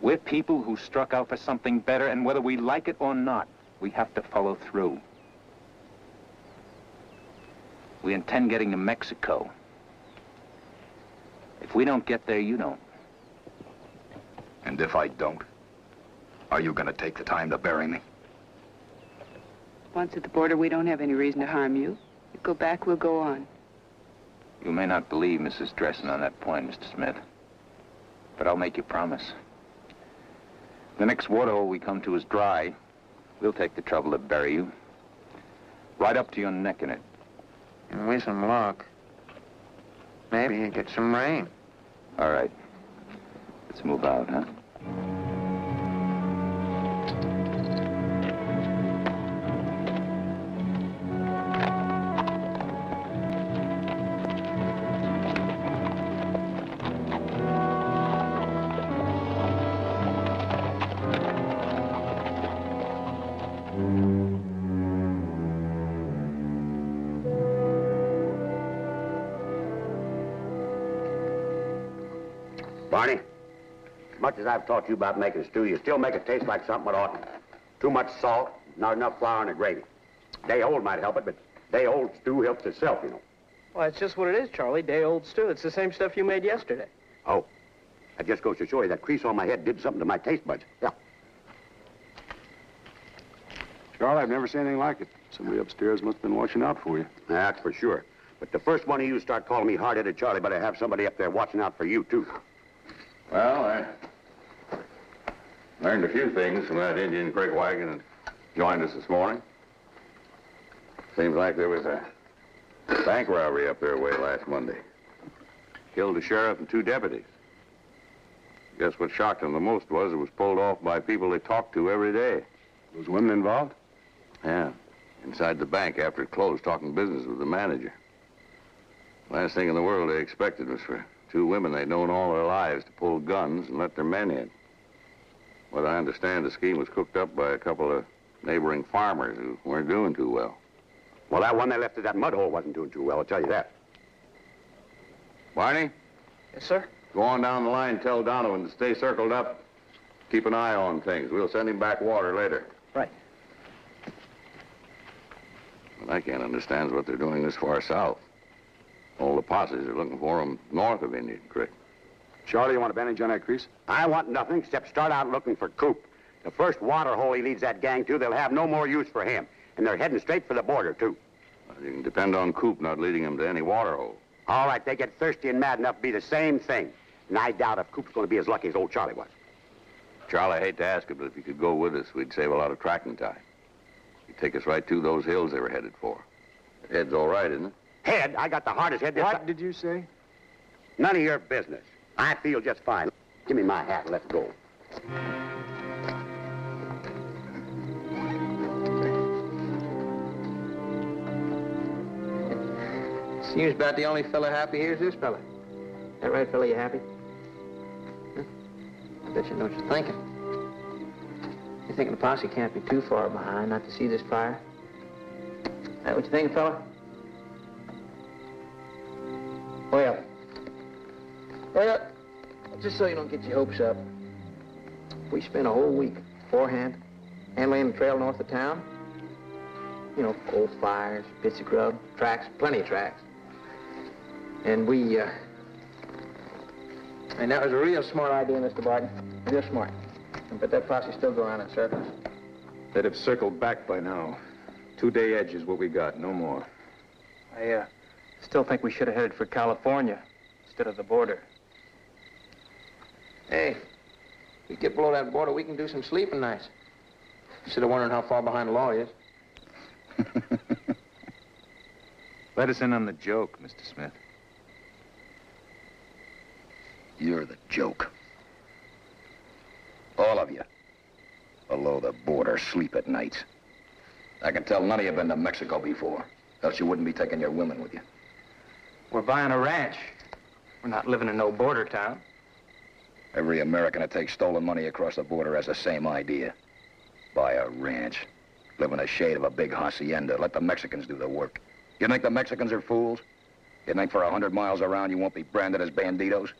We're people who struck out for something better, and whether we like it or not, we have to follow through. We intend getting to Mexico. If we don't get there, you don't. And if I don't, are you going to take the time to bury me? Once at the border, we don't have any reason to harm you. You go back, we'll go on. You may not believe Mrs. Dressen on that point, Mr. Smith. But I'll make you promise. The next waterhole we come to is dry. We'll take the trouble to bury you. Right up to your neck in it. And with some luck, maybe you get some rain. All right. Let's move out, huh? Barney, as much as I've taught you about making stew, you still make it taste like something it oughtn't. Too much salt, not enough flour in the gravy. Day old might help it, but day old stew helps itself, you know. Well, that's just what it is, Charlie. Day-old stew. It's the same stuff you made yesterday. Oh, that just goes to show you that crease on my head did something to my taste buds. Yeah. Charlie, I've never seen anything like it. Somebody upstairs must have been watching out for you. That's for sure. But the first one of you start calling me hard-headed Charlie, better have somebody up there watching out for you, too. Well, I learned a few things from that Indian Creek wagon that joined us this morning. Seems like there was a bank robbery up their way last Monday. Killed a sheriff and 2 deputies. Guess what shocked them the most was it was pulled off by people they talked to every day. Those women involved? Yeah. Inside the bank after it closed, talking business with the manager. Last thing in the world they expected was for 2 women they'd known all their lives to pull guns and let their men in. What I understand, the scheme was cooked up by a couple of neighboring farmers who weren't doing too well. Well, that one they left at that mud hole wasn't doing too well, I'll tell you that. Barney? Yes, sir? Go on down the line, tell Donovan to stay circled up. Keep an eye on things. We'll send him back water later. Right. What I can't understand is what they're doing this far south. All the posses are looking for them north of Indian Creek. Charlie, you want a bandage on that crease? I want nothing except start out looking for Coop. The first water hole he leads that gang to, they'll have no more use for him. And they're heading straight for the border, too. Well, you can depend on Coop not leading him to any water hole. All right, they get thirsty and mad enough to be the same thing. And I doubt if Coop's going to be as lucky as old Charlie was. Charlie, I hate to ask it, but if you could go with us, we'd save a lot of tracking time. You'd take us right to those hills they were headed for. The head's all right, isn't it? Head? I got the hardest head. What did you say? None of your business. I feel just fine. Give me my hat and let's go. Seems about the only fella happy here is this fella. That right, fella, you happy? Huh? I bet you know what you're thinking. You're thinking the posse can't be too far behind not to see this fire. That what you thinking, fella? Well, just so you don't get your hopes up, we spent a whole week beforehand handling the trail north of town. You know, old fires, bits of grub, tracks, plenty of tracks. And and that was a real smart idea, Mr. Barton. Real smart. But that posse still go around in circles. They'd have circled back by now. 2-day edge is what we got, no more. I still think we should have headed for California instead of the border. Hey, if we get below that border, we can do some sleeping nights. Instead of wondering how far behind the law he is. Let us in on the joke, Mr. Smith. You're the joke. All of you. Below the border, sleep at night. I can tell none of you have been to Mexico before, else you wouldn't be taking your women with you. We're buying a ranch. We're not living in no border town. Every American that takes stolen money across the border has the same idea. Buy a ranch. Live in the shade of a big hacienda. Let the Mexicans do the work. You think the Mexicans are fools? You think for 100 miles around you won't be branded as banditos?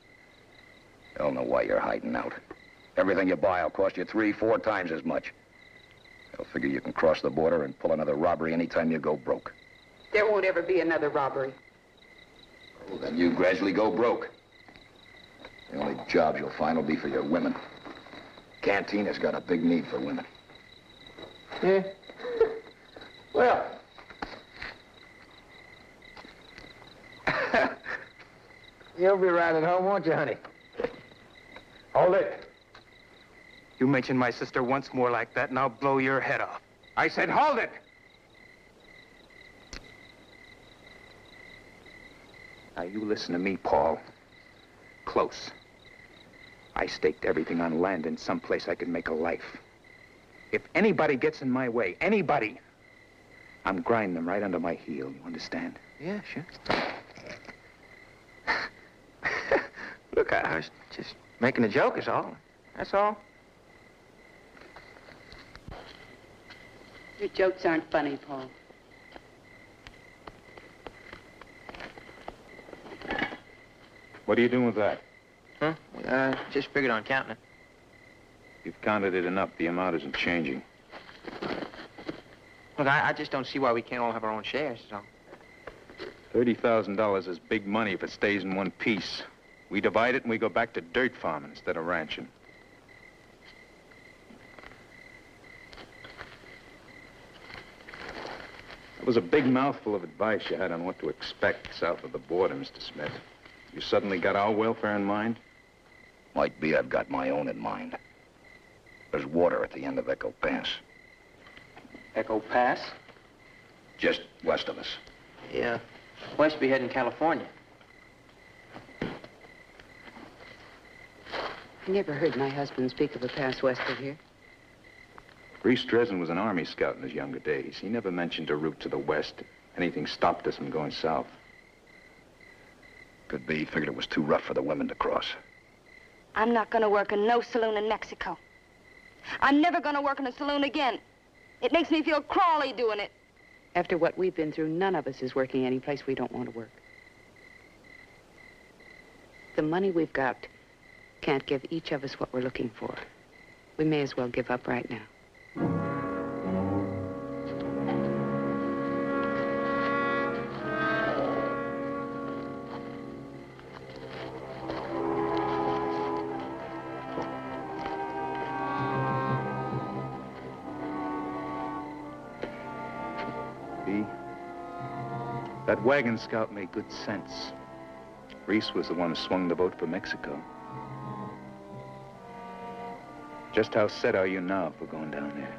They'll know why you're hiding out. Everything you buy will cost you 3-4 times as much. They'll figure you can cross the border and pull another robbery anytime you go broke. There won't ever be another robbery. Well, then you gradually go broke. The only jobs you'll find will be for your women. Cantina's got a big need for women. Yeah. Well. You'll be riding home, won't you, honey? Hold it. You mention my sister once more like that, and I'll blow your head off. I said hold it! Now, you listen to me, Paul. Close. I staked everything on land in some place I could make a life. If anybody gets in my way, anybody, I'm grinding them right under my heel, you understand? Yeah, sure. Look, I was just making a joke is all. That's all. Your jokes aren't funny, Paul. What are you doing with that? Huh? Just figured on counting it. You've counted it enough. The amount isn't changing. Look, I just don't see why we can't all have our own shares, so. $30,000 is big money if it stays in one piece. We divide it and we go back to dirt farming instead of ranching. That was a big mouthful of advice you had on what to expect south of the border, Mr. Smith. You suddenly got our welfare in mind? Might be I've got my own in mind. There's water at the end of Echo Pass. Echo Pass? Just west of us. Yeah. West be heading California. I never heard my husband speak of a pass west of here. Reese Dresden was an Army scout in his younger days. He never mentioned a route to the west. Anything stopped us from going south. Could be. Figured it was too rough for the women to cross. I'm not gonna work in no saloon in Mexico. I'm never gonna work in a saloon again. It makes me feel crawly doing it. After what we've been through, none of us is working any place we don't want to work. The money we've got can't give each of us what we're looking for. We may as well give up right now. B, that wagon scout made good sense. Reese was the one who swung the boat for Mexico. Just how set are you now for going down there?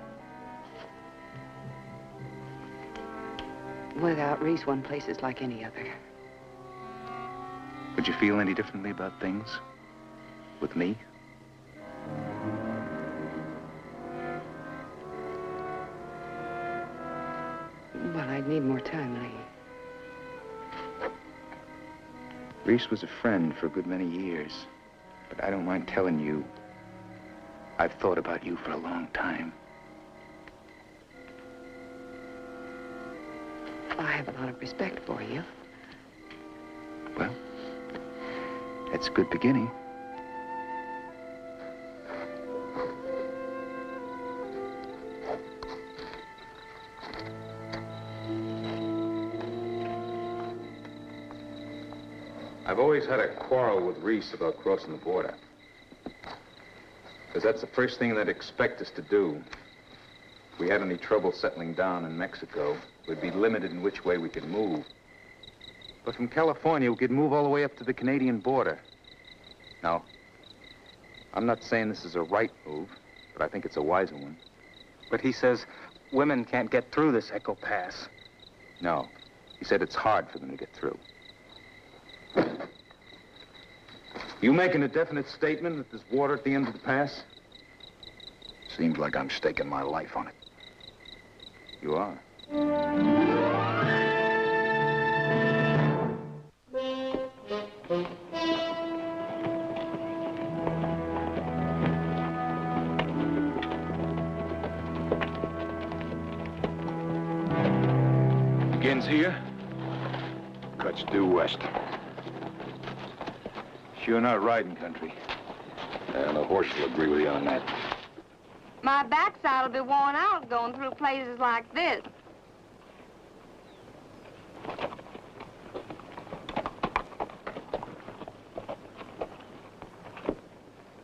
Without Reese, one place is like any other. Would you feel any differently about things with me? Well, I'd need more time, Lee. Reese was a friend for a good many years, but I don't mind telling you, I've thought about you for a long time. I have a lot of respect for you. Well, that's a good beginning. I've always had a quarrel with Reese about crossing the border. Because that's the first thing they'd expect us to do. If we had any trouble settling down in Mexico, we'd be limited in which way we could move. But from California, we could move all the way up to the Canadian border. Now, I'm not saying this is a right move, but I think it's a wiser one. But he says women can't get through this Echo Pass. No, he said it's hard for them to get through. You making a definite statement that there's water at the end of the pass? Seems like I'm staking my life on it. You are. Begins here? Cuts due west. Sure not riding country. And the horse will agree with you on that. My backside will be worn out going through places like this.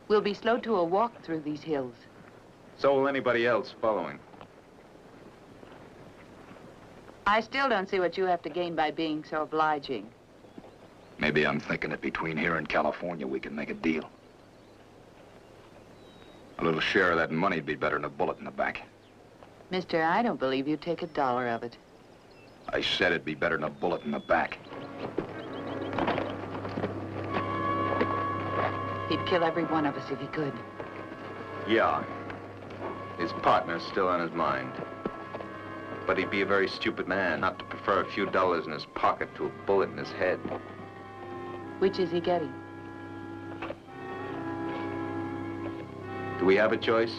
We'll be slowed to a walk through these hills. So will anybody else following. I still don't see what you have to gain by being so obliging. Maybe I'm thinking that between here and California, we can make a deal. A little share of that money'd be better than a bullet in the back. Mister, I don't believe you'd take $1 of it. I said it'd be better than a bullet in the back. He'd kill every one of us if he could. Yeah. His partner's still on his mind. But he'd be a very stupid man not to prefer a few dollars in his pocket to a bullet in his head. Which is he getting? Do we have a choice?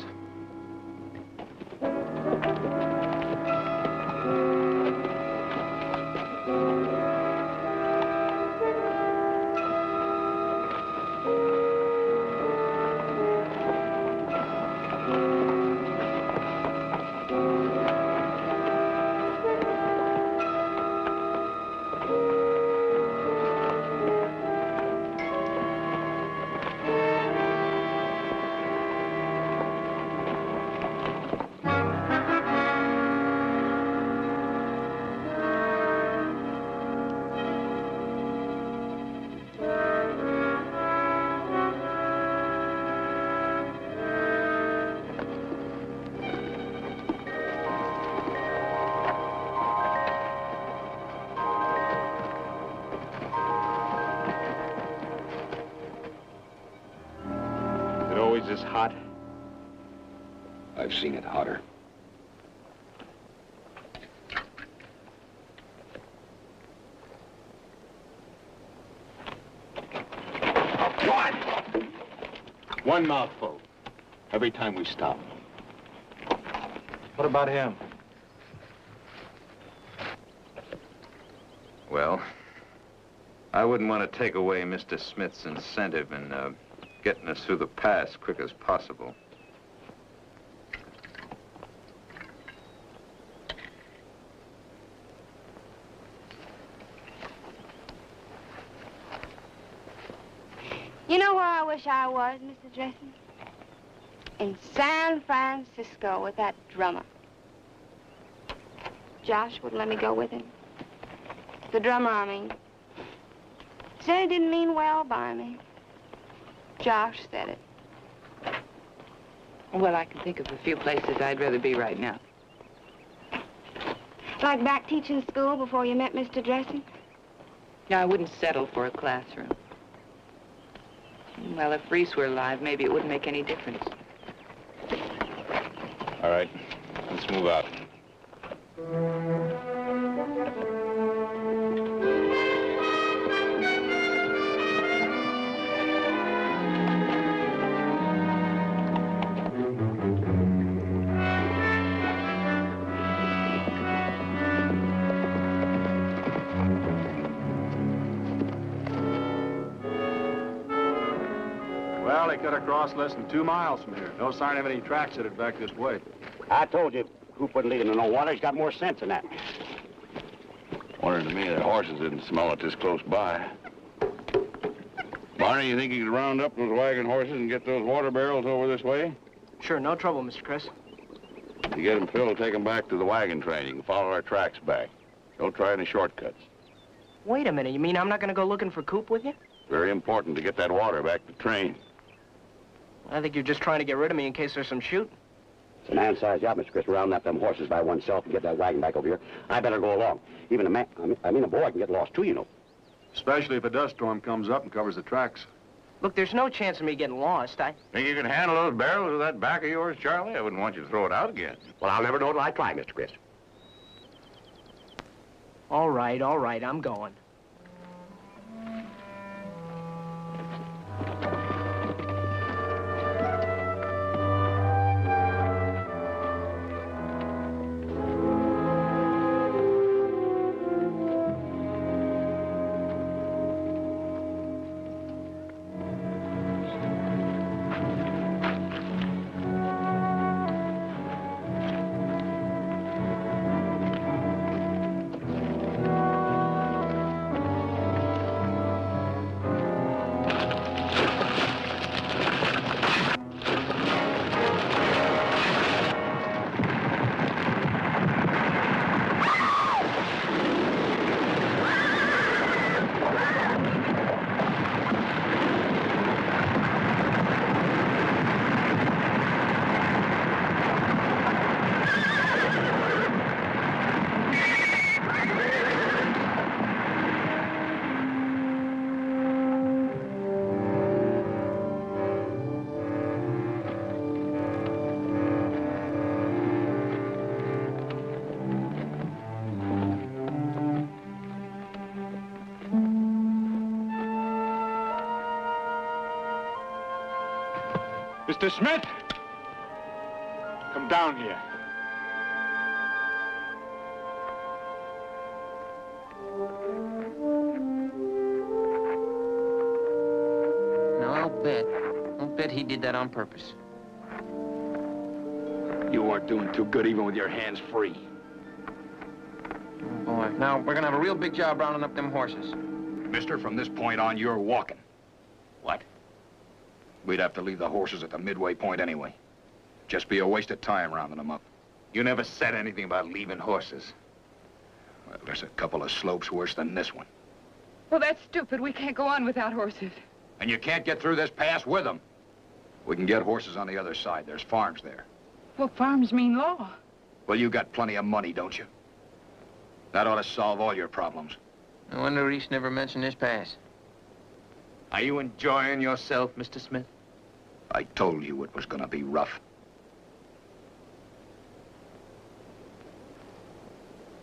Is hot? I've seen it hotter. What? One mouthful. Every time we stop. What about him? Well, I wouldn't want to take away Mr. Smith's incentive in getting us through the pass quick as possible. You know where I wish I was, Mr. Dresden? In San Francisco with that drummer. Josh wouldn't let me go with him. The drummer, I mean. Said he didn't mean well by me. Josh said it. Well, I can think of a few places I'd rather be right now. Like back teaching school before you met Mr. Dressing? No, I wouldn't settle for a classroom. Well, if Reese were alive, maybe it wouldn't make any difference. All right, let's move out. Well, they cut across less than 2 miles from here. No sign of any tracks headed back this way. I told you, Hoop wouldn't lead him to no water. He's got more sense than that. Wondered to me that horses didn't smell it this close by. Barney, you think you could round up those wagon horses and get those water barrels over this way? Sure, no trouble, Mr. Chris. If you get them filled, take them back to the wagon train. You can follow our tracks back. Don't try any shortcuts. Wait a minute, you mean I'm not gonna go looking for Coop with you? Very important to get that water back to the train. I think you're just trying to get rid of me in case there's some shooting. It's a man-sized job, Mr. Chris, rounding up them horses by oneself and get that wagon back over here. I better go along. Even a man, I mean a boy can get lost too, you know. Especially if a dust storm comes up and covers the tracks. Look, there's no chance of me getting lost. Think you can handle those barrels with that back of yours, Charlie? I wouldn't want you to throw it out again. Well, I'll never know till I try, Mr. Chris. All right, I'm going. Mr. Smith! Come down here. No, I'll bet he did that on purpose. You weren't doing too good even with your hands free. Oh, boy. Now, we're gonna have a real big job rounding up them horses. Mister, from this point on, you're walking. What? We'd have to leave the horses at the midway point anyway. Just be a waste of time rounding them up. You never said anything about leaving horses. Well, there's a couple of slopes worse than this one. Well, that's stupid. We can't go on without horses. And you can't get through this pass with them. We can get horses on the other side. There's farms there. Well, farms mean law. Well, you got plenty of money, don't you? That ought to solve all your problems. No wonder Reese never mentioned this pass. Are you enjoying yourself, Mr. Smith? I told you it was gonna be rough.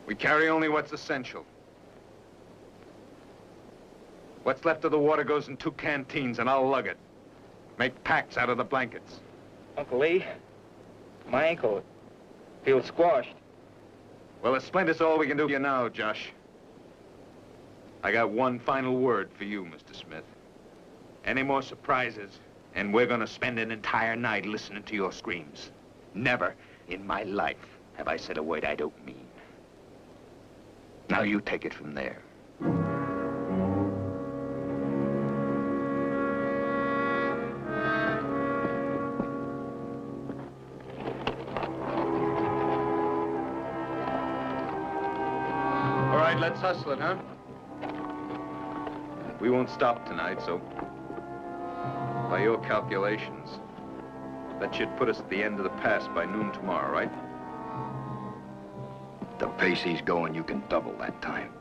We carry only what's essential. What's left of the water goes in 2 canteens, and I'll lug it. Make packs out of the blankets. Uncle Lee, my ankle feels squashed. Well, a splint's all we can do for you now, Josh. I got one final word for you, Mr. Smith. Any more surprises, and we're gonna spend an entire night listening to your screams. Never in my life have I said a word I don't mean. Now you take it from there. right, let's hustle it, huh? We won't stop tonight, so by your calculations, that should put us at the end of the pass by noon tomorrow, right? The pace he's going, you can double that time.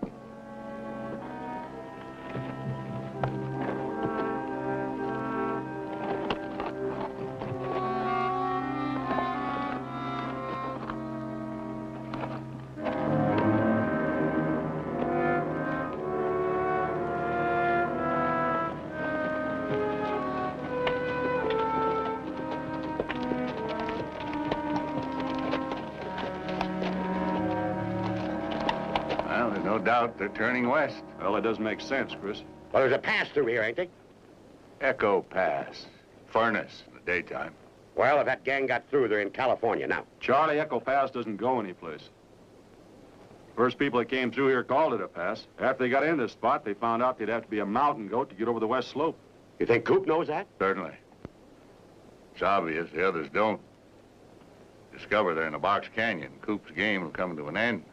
Well, there's no doubt they're turning west. Well, that does make sense, Chris. Well, there's a pass through here, ain't there? Echo Pass. Furnace in the daytime. Well, if that gang got through, they're in California now. Charlie, Echo Pass doesn't go anyplace. First people that came through here called it a pass. After they got in this spot, they found out they'd have to be a mountain goat to get over the west slope. You think Coop knows that? Certainly. It's obvious the others don't. Discover they're in a box canyon. Coop's game will come to an end.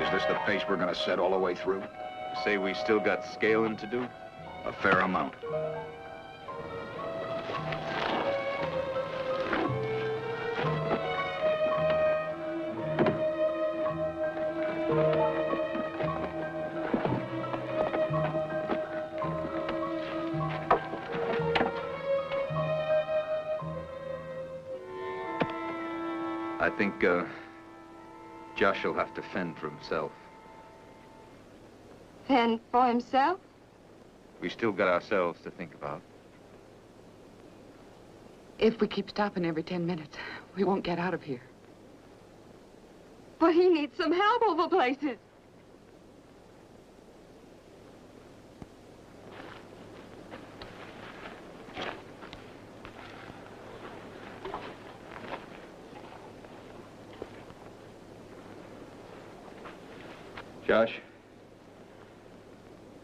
Is this the pace we're gonna set all the way through? Say we still got scaling to do? A fair amount. I think, Josh will have to fend for himself. Fend for himself? We still got ourselves to think about. If we keep stopping every 10 minutes, we won't get out of here. But he needs some help over places. Josh,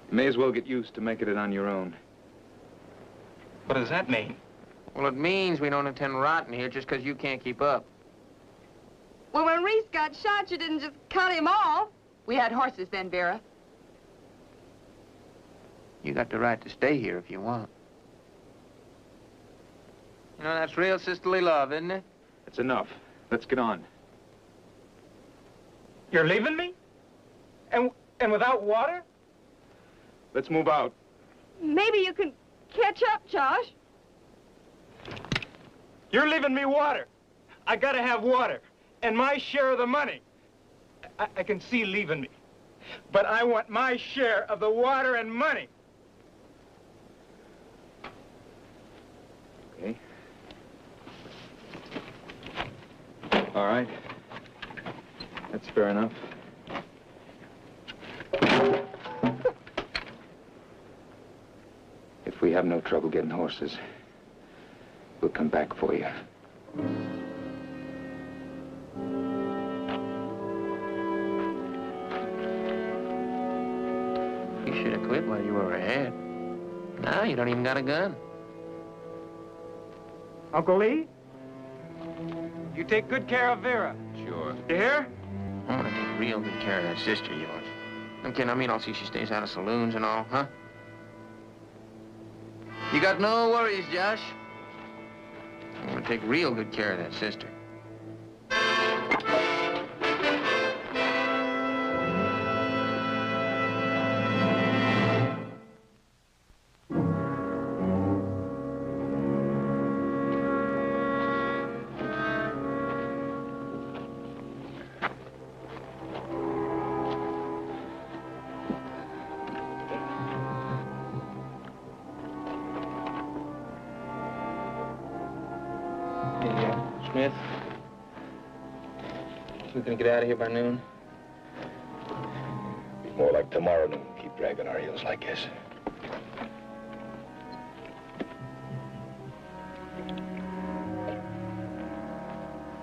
you may as well get used to making it on your own. What does that mean? Well, it means we don't intend rotting here just because you can't keep up. Well, when Reese got shot, you didn't just cut him off. We had horses then, Vera. You got the right to stay here if you want. You know, that's real sisterly love, isn't it? That's enough. Let's get on. You're leaving me? And without water? Let's move out. Maybe you can catch up, Josh. You're leaving me water. I gotta have water. And my share of the money. I can see leaving me. But I want my share of the water and money. Okay. All right. That's fair enough. If we have no trouble getting horses, we'll come back for you. You should have quit while you were ahead. Now you don't even got a gun. Uncle Lee, you take good care of Vera. Sure. You hear? I want to take real good care of that sister of yours. I'm kidding. I mean, I'll see she stays out of saloons and all, huh? You got no worries, Josh. I'm gonna take real good care of that sister. Smith, we gonna get out of here by noon? Be more like tomorrow noon. Keep dragging our heels like this.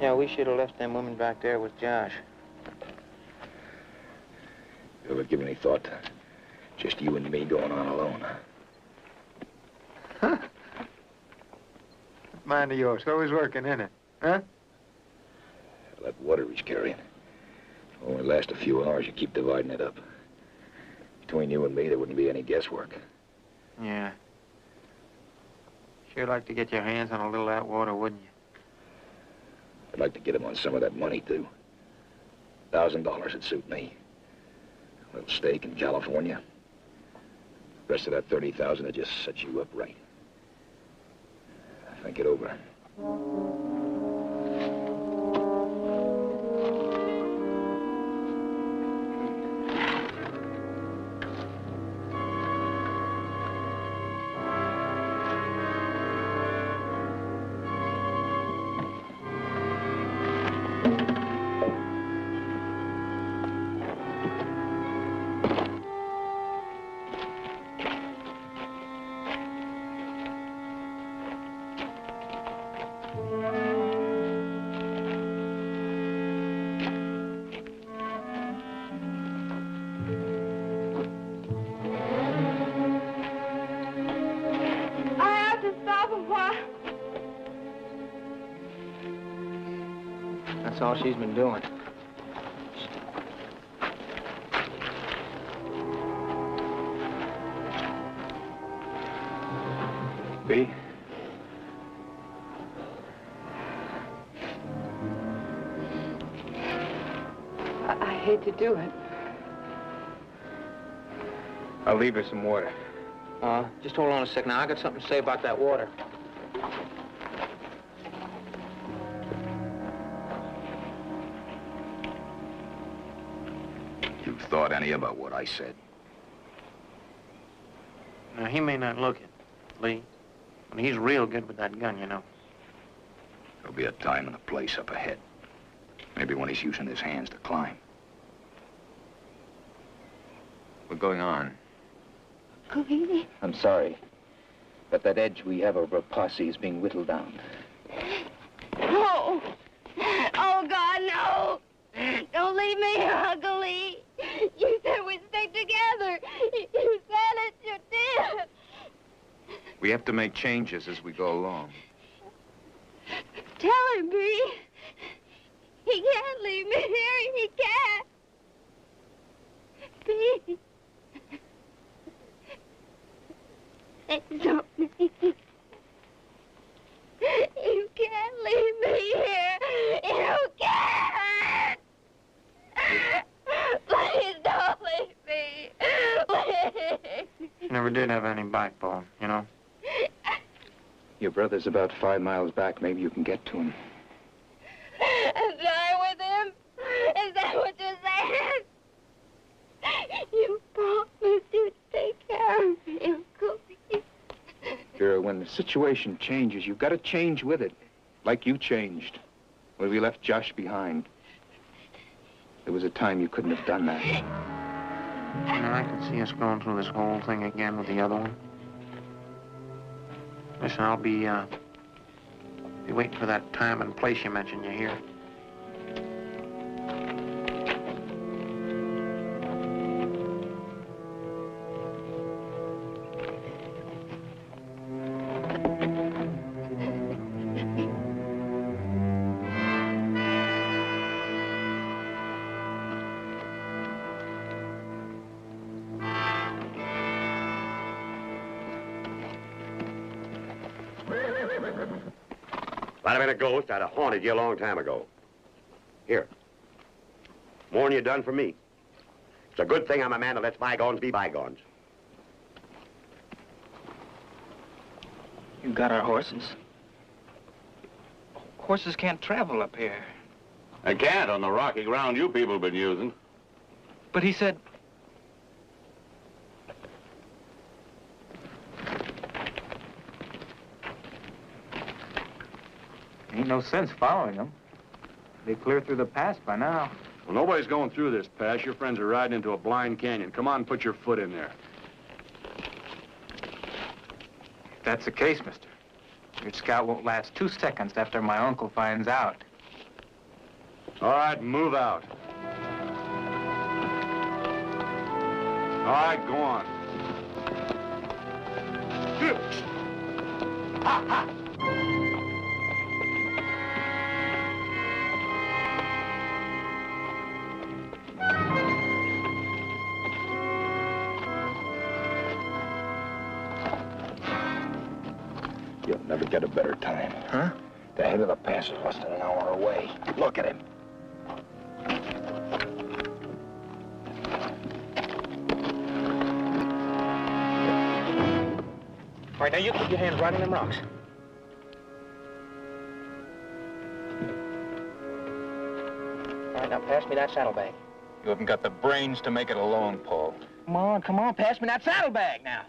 Yeah, we should have left them women back there with Josh. You ever give any thought to just you and me going on alone? Huh? Mind of yours, always working, isn't it? Huh? That water he's carrying. Only last a few hours, you keep dividing it up. Between you and me, there wouldn't be any guesswork. Yeah. Sure like to get your hands on a little of that water, wouldn't you? I'd like to get him on some of that money, too. $1,000 would suit me. A little stake in California. The rest of that $30,000 would just set you up right. Think it over. That's all she's been doing. B? I hate to do it. I'll leave her some water. Just hold on a second. Now, I got something to say about that water. You've thought any about what I said? Now, he may not look it, Lee, but he's real good with that gun, you know. There'll be a time and a place up ahead. Maybe when he's using his hands to climb. What's going on? I'm sorry, but that edge we have over a posse is being whittled down. No! Oh, God, no! Don't leave me here, Uncle Lee. You said we'd stick together. You said it, you did. We have to make changes as we go along. Tell him, B. He can't leave me here. He can't. B. It's okay. You can't leave me here. You can't. Please don't leave me. Please. She never did have any backbone, you know. Your brother's about 5 miles back. Maybe you can get to him. And die with him? Is that what you're saying? You promised you'd take care of me, Uncle Lee. Vera, when the situation changes, you've got to change with it. Like you changed. When we left Josh behind. There was a time you couldn't have done that. You know, I can see us going through this whole thing again with the other one. Listen, I'll be waiting for that time and place you mentioned, you hear? If I'd have been a ghost, I'd have haunted you a long time ago. Here. More than you done for me. It's a good thing I'm a man that lets bygones be bygones. You got our horses. Horses can't travel up here. I can't on the rocky ground you people have been using. But he said... Ain't no sense following them. They clear through the pass by now. Well, nobody's going through this pass. Your friends are riding into a blind canyon. Come on, put your foot in there. If that's the case, mister, your scout won't last 2 seconds after my uncle finds out. All right, move out. All right, go on. Ha, ha. You'll never get a better time. Huh? The head of the pass is less than an hour away. Look at him. All right, now you keep your hands right in them rocks. All right, now pass me that saddlebag. You haven't got the brains to make it alone, Paul. Come on, pass me that saddlebag now.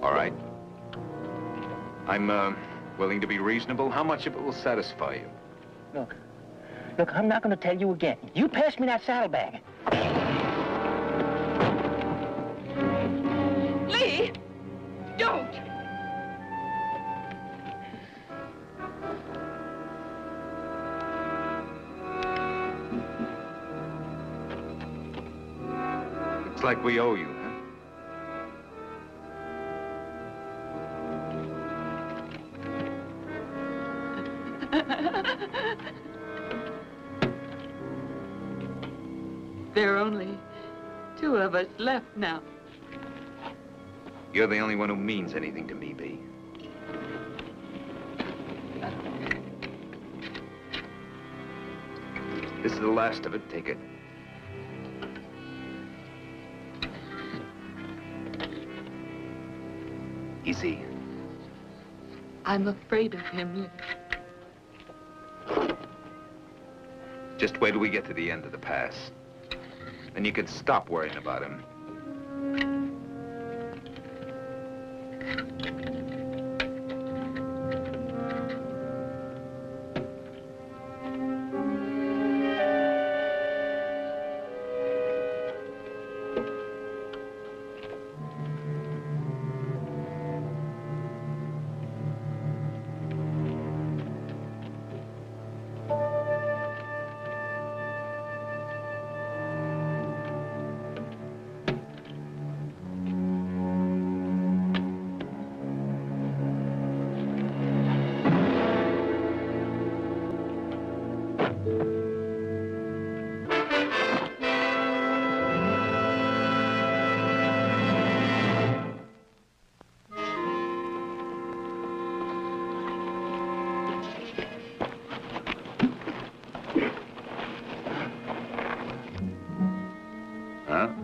All right. I'm willing to be reasonable. How much of it will satisfy you? Look, I'm not going to tell you again. You pass me that saddlebag. Lee! Don't! Looks like we owe you, huh? There are only 2 of us left now. You're the only one who means anything to me, Bee. This is the last of it. Take it. Easy. I'm afraid of him. Just wait till we get to the end of the pass. Then you can stop worrying about him.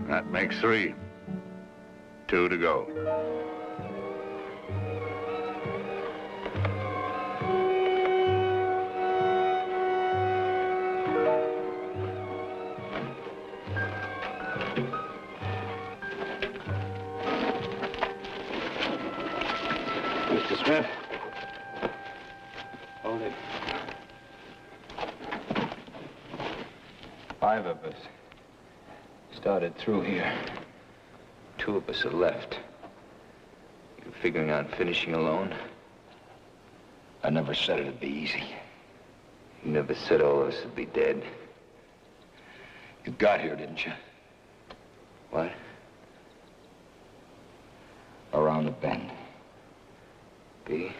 That makes 3. 2 to go. Mr. Smith. Hold it. 5 of us started through here. 2 of us are left. You figuring on finishing alone? I never said it'd be easy. You never said all of us would be dead. You got here, didn't you? What? Around the bend. B?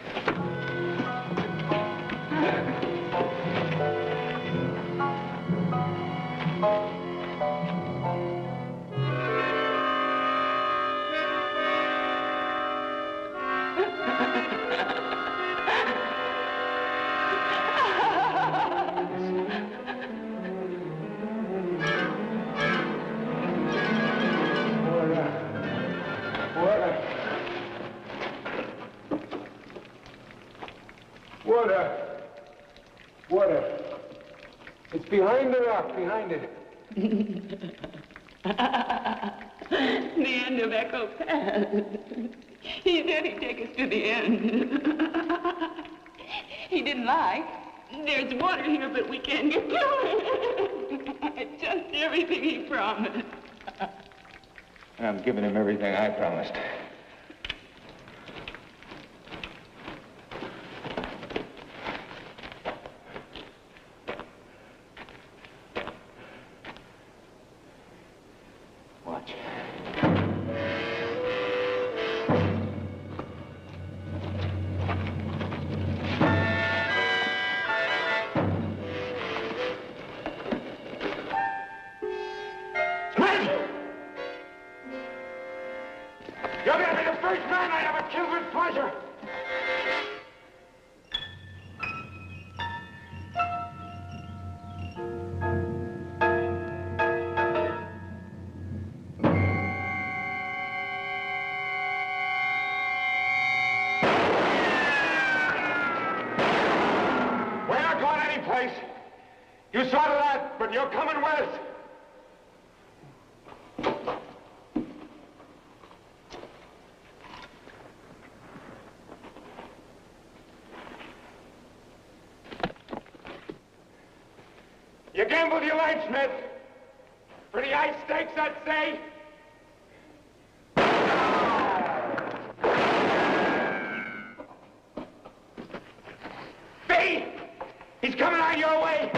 Water. It's behind the rock, behind it. The end of Echo Pass. He said he'd take us to the end. He didn't lie. There's water here, but we can't get to it. Just everything he promised. I'm giving him everything I promised. man I ever killed with pleasure. We're not going anyplace. You saw to that, but you're coming with us. You gambled your life, Smith. For the ice stakes, I'd say. B! He's coming out your way!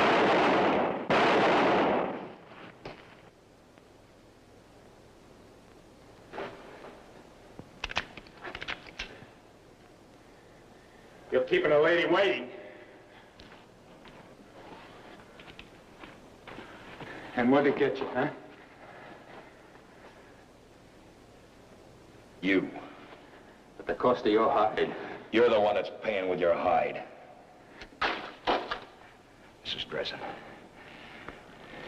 You're keeping a lady waiting. And what'd it get you, huh? You. At the cost of your hide. You're the one that's paying with your hide. Mrs. Dresden,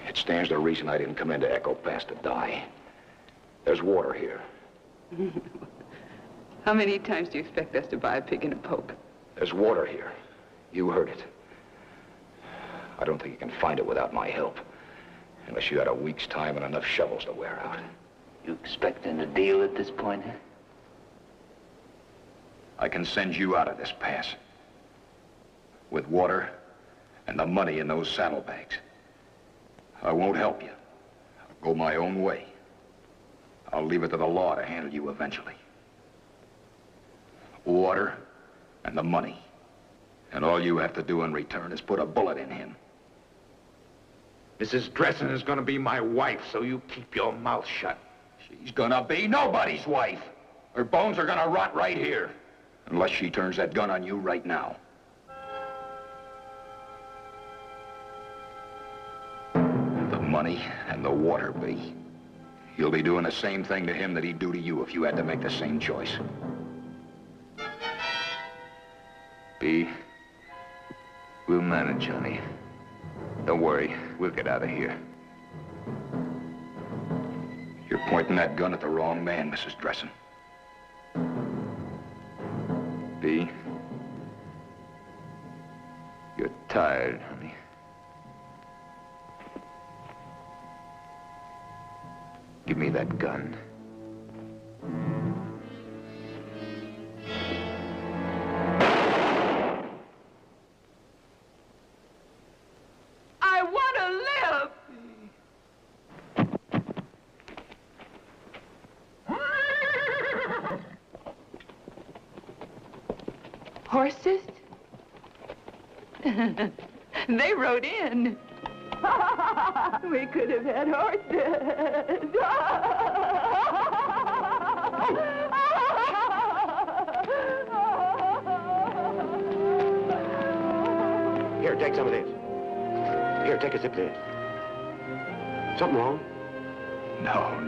it stands to reason I didn't come into Echo Pass to die. There's water here. How many times do you expect us to buy a pig in a poke? There's water here. You heard it. I don't think you can find it without my help. Unless you had a week's time and enough shovels to wear out. You expecting a deal at this point, huh? I can send you out of this pass. With water and the money in those saddlebags. I won't help you. I'll go my own way. I'll leave it to the law to handle you eventually. Water and the money. And all you have to do in return is put a bullet in him. Mrs. Dresden is gonna be my wife, so you keep your mouth shut. She's gonna be nobody's wife. Her bones are gonna rot right here. Unless she turns that gun on you right now. The money and the water, B. You'll be doing the same thing to him that he'd do to you if you had to make the same choice. B, we'll manage, honey. Don't worry, we'll get out of here. You're pointing that gun at the wrong man, Mrs. Dresden. B, you're tired, honey. Give me that gun. I want to live! Horses? They rode in. We could have had horses. Here, take some of this. Here, take a sip of this. Something wrong? No.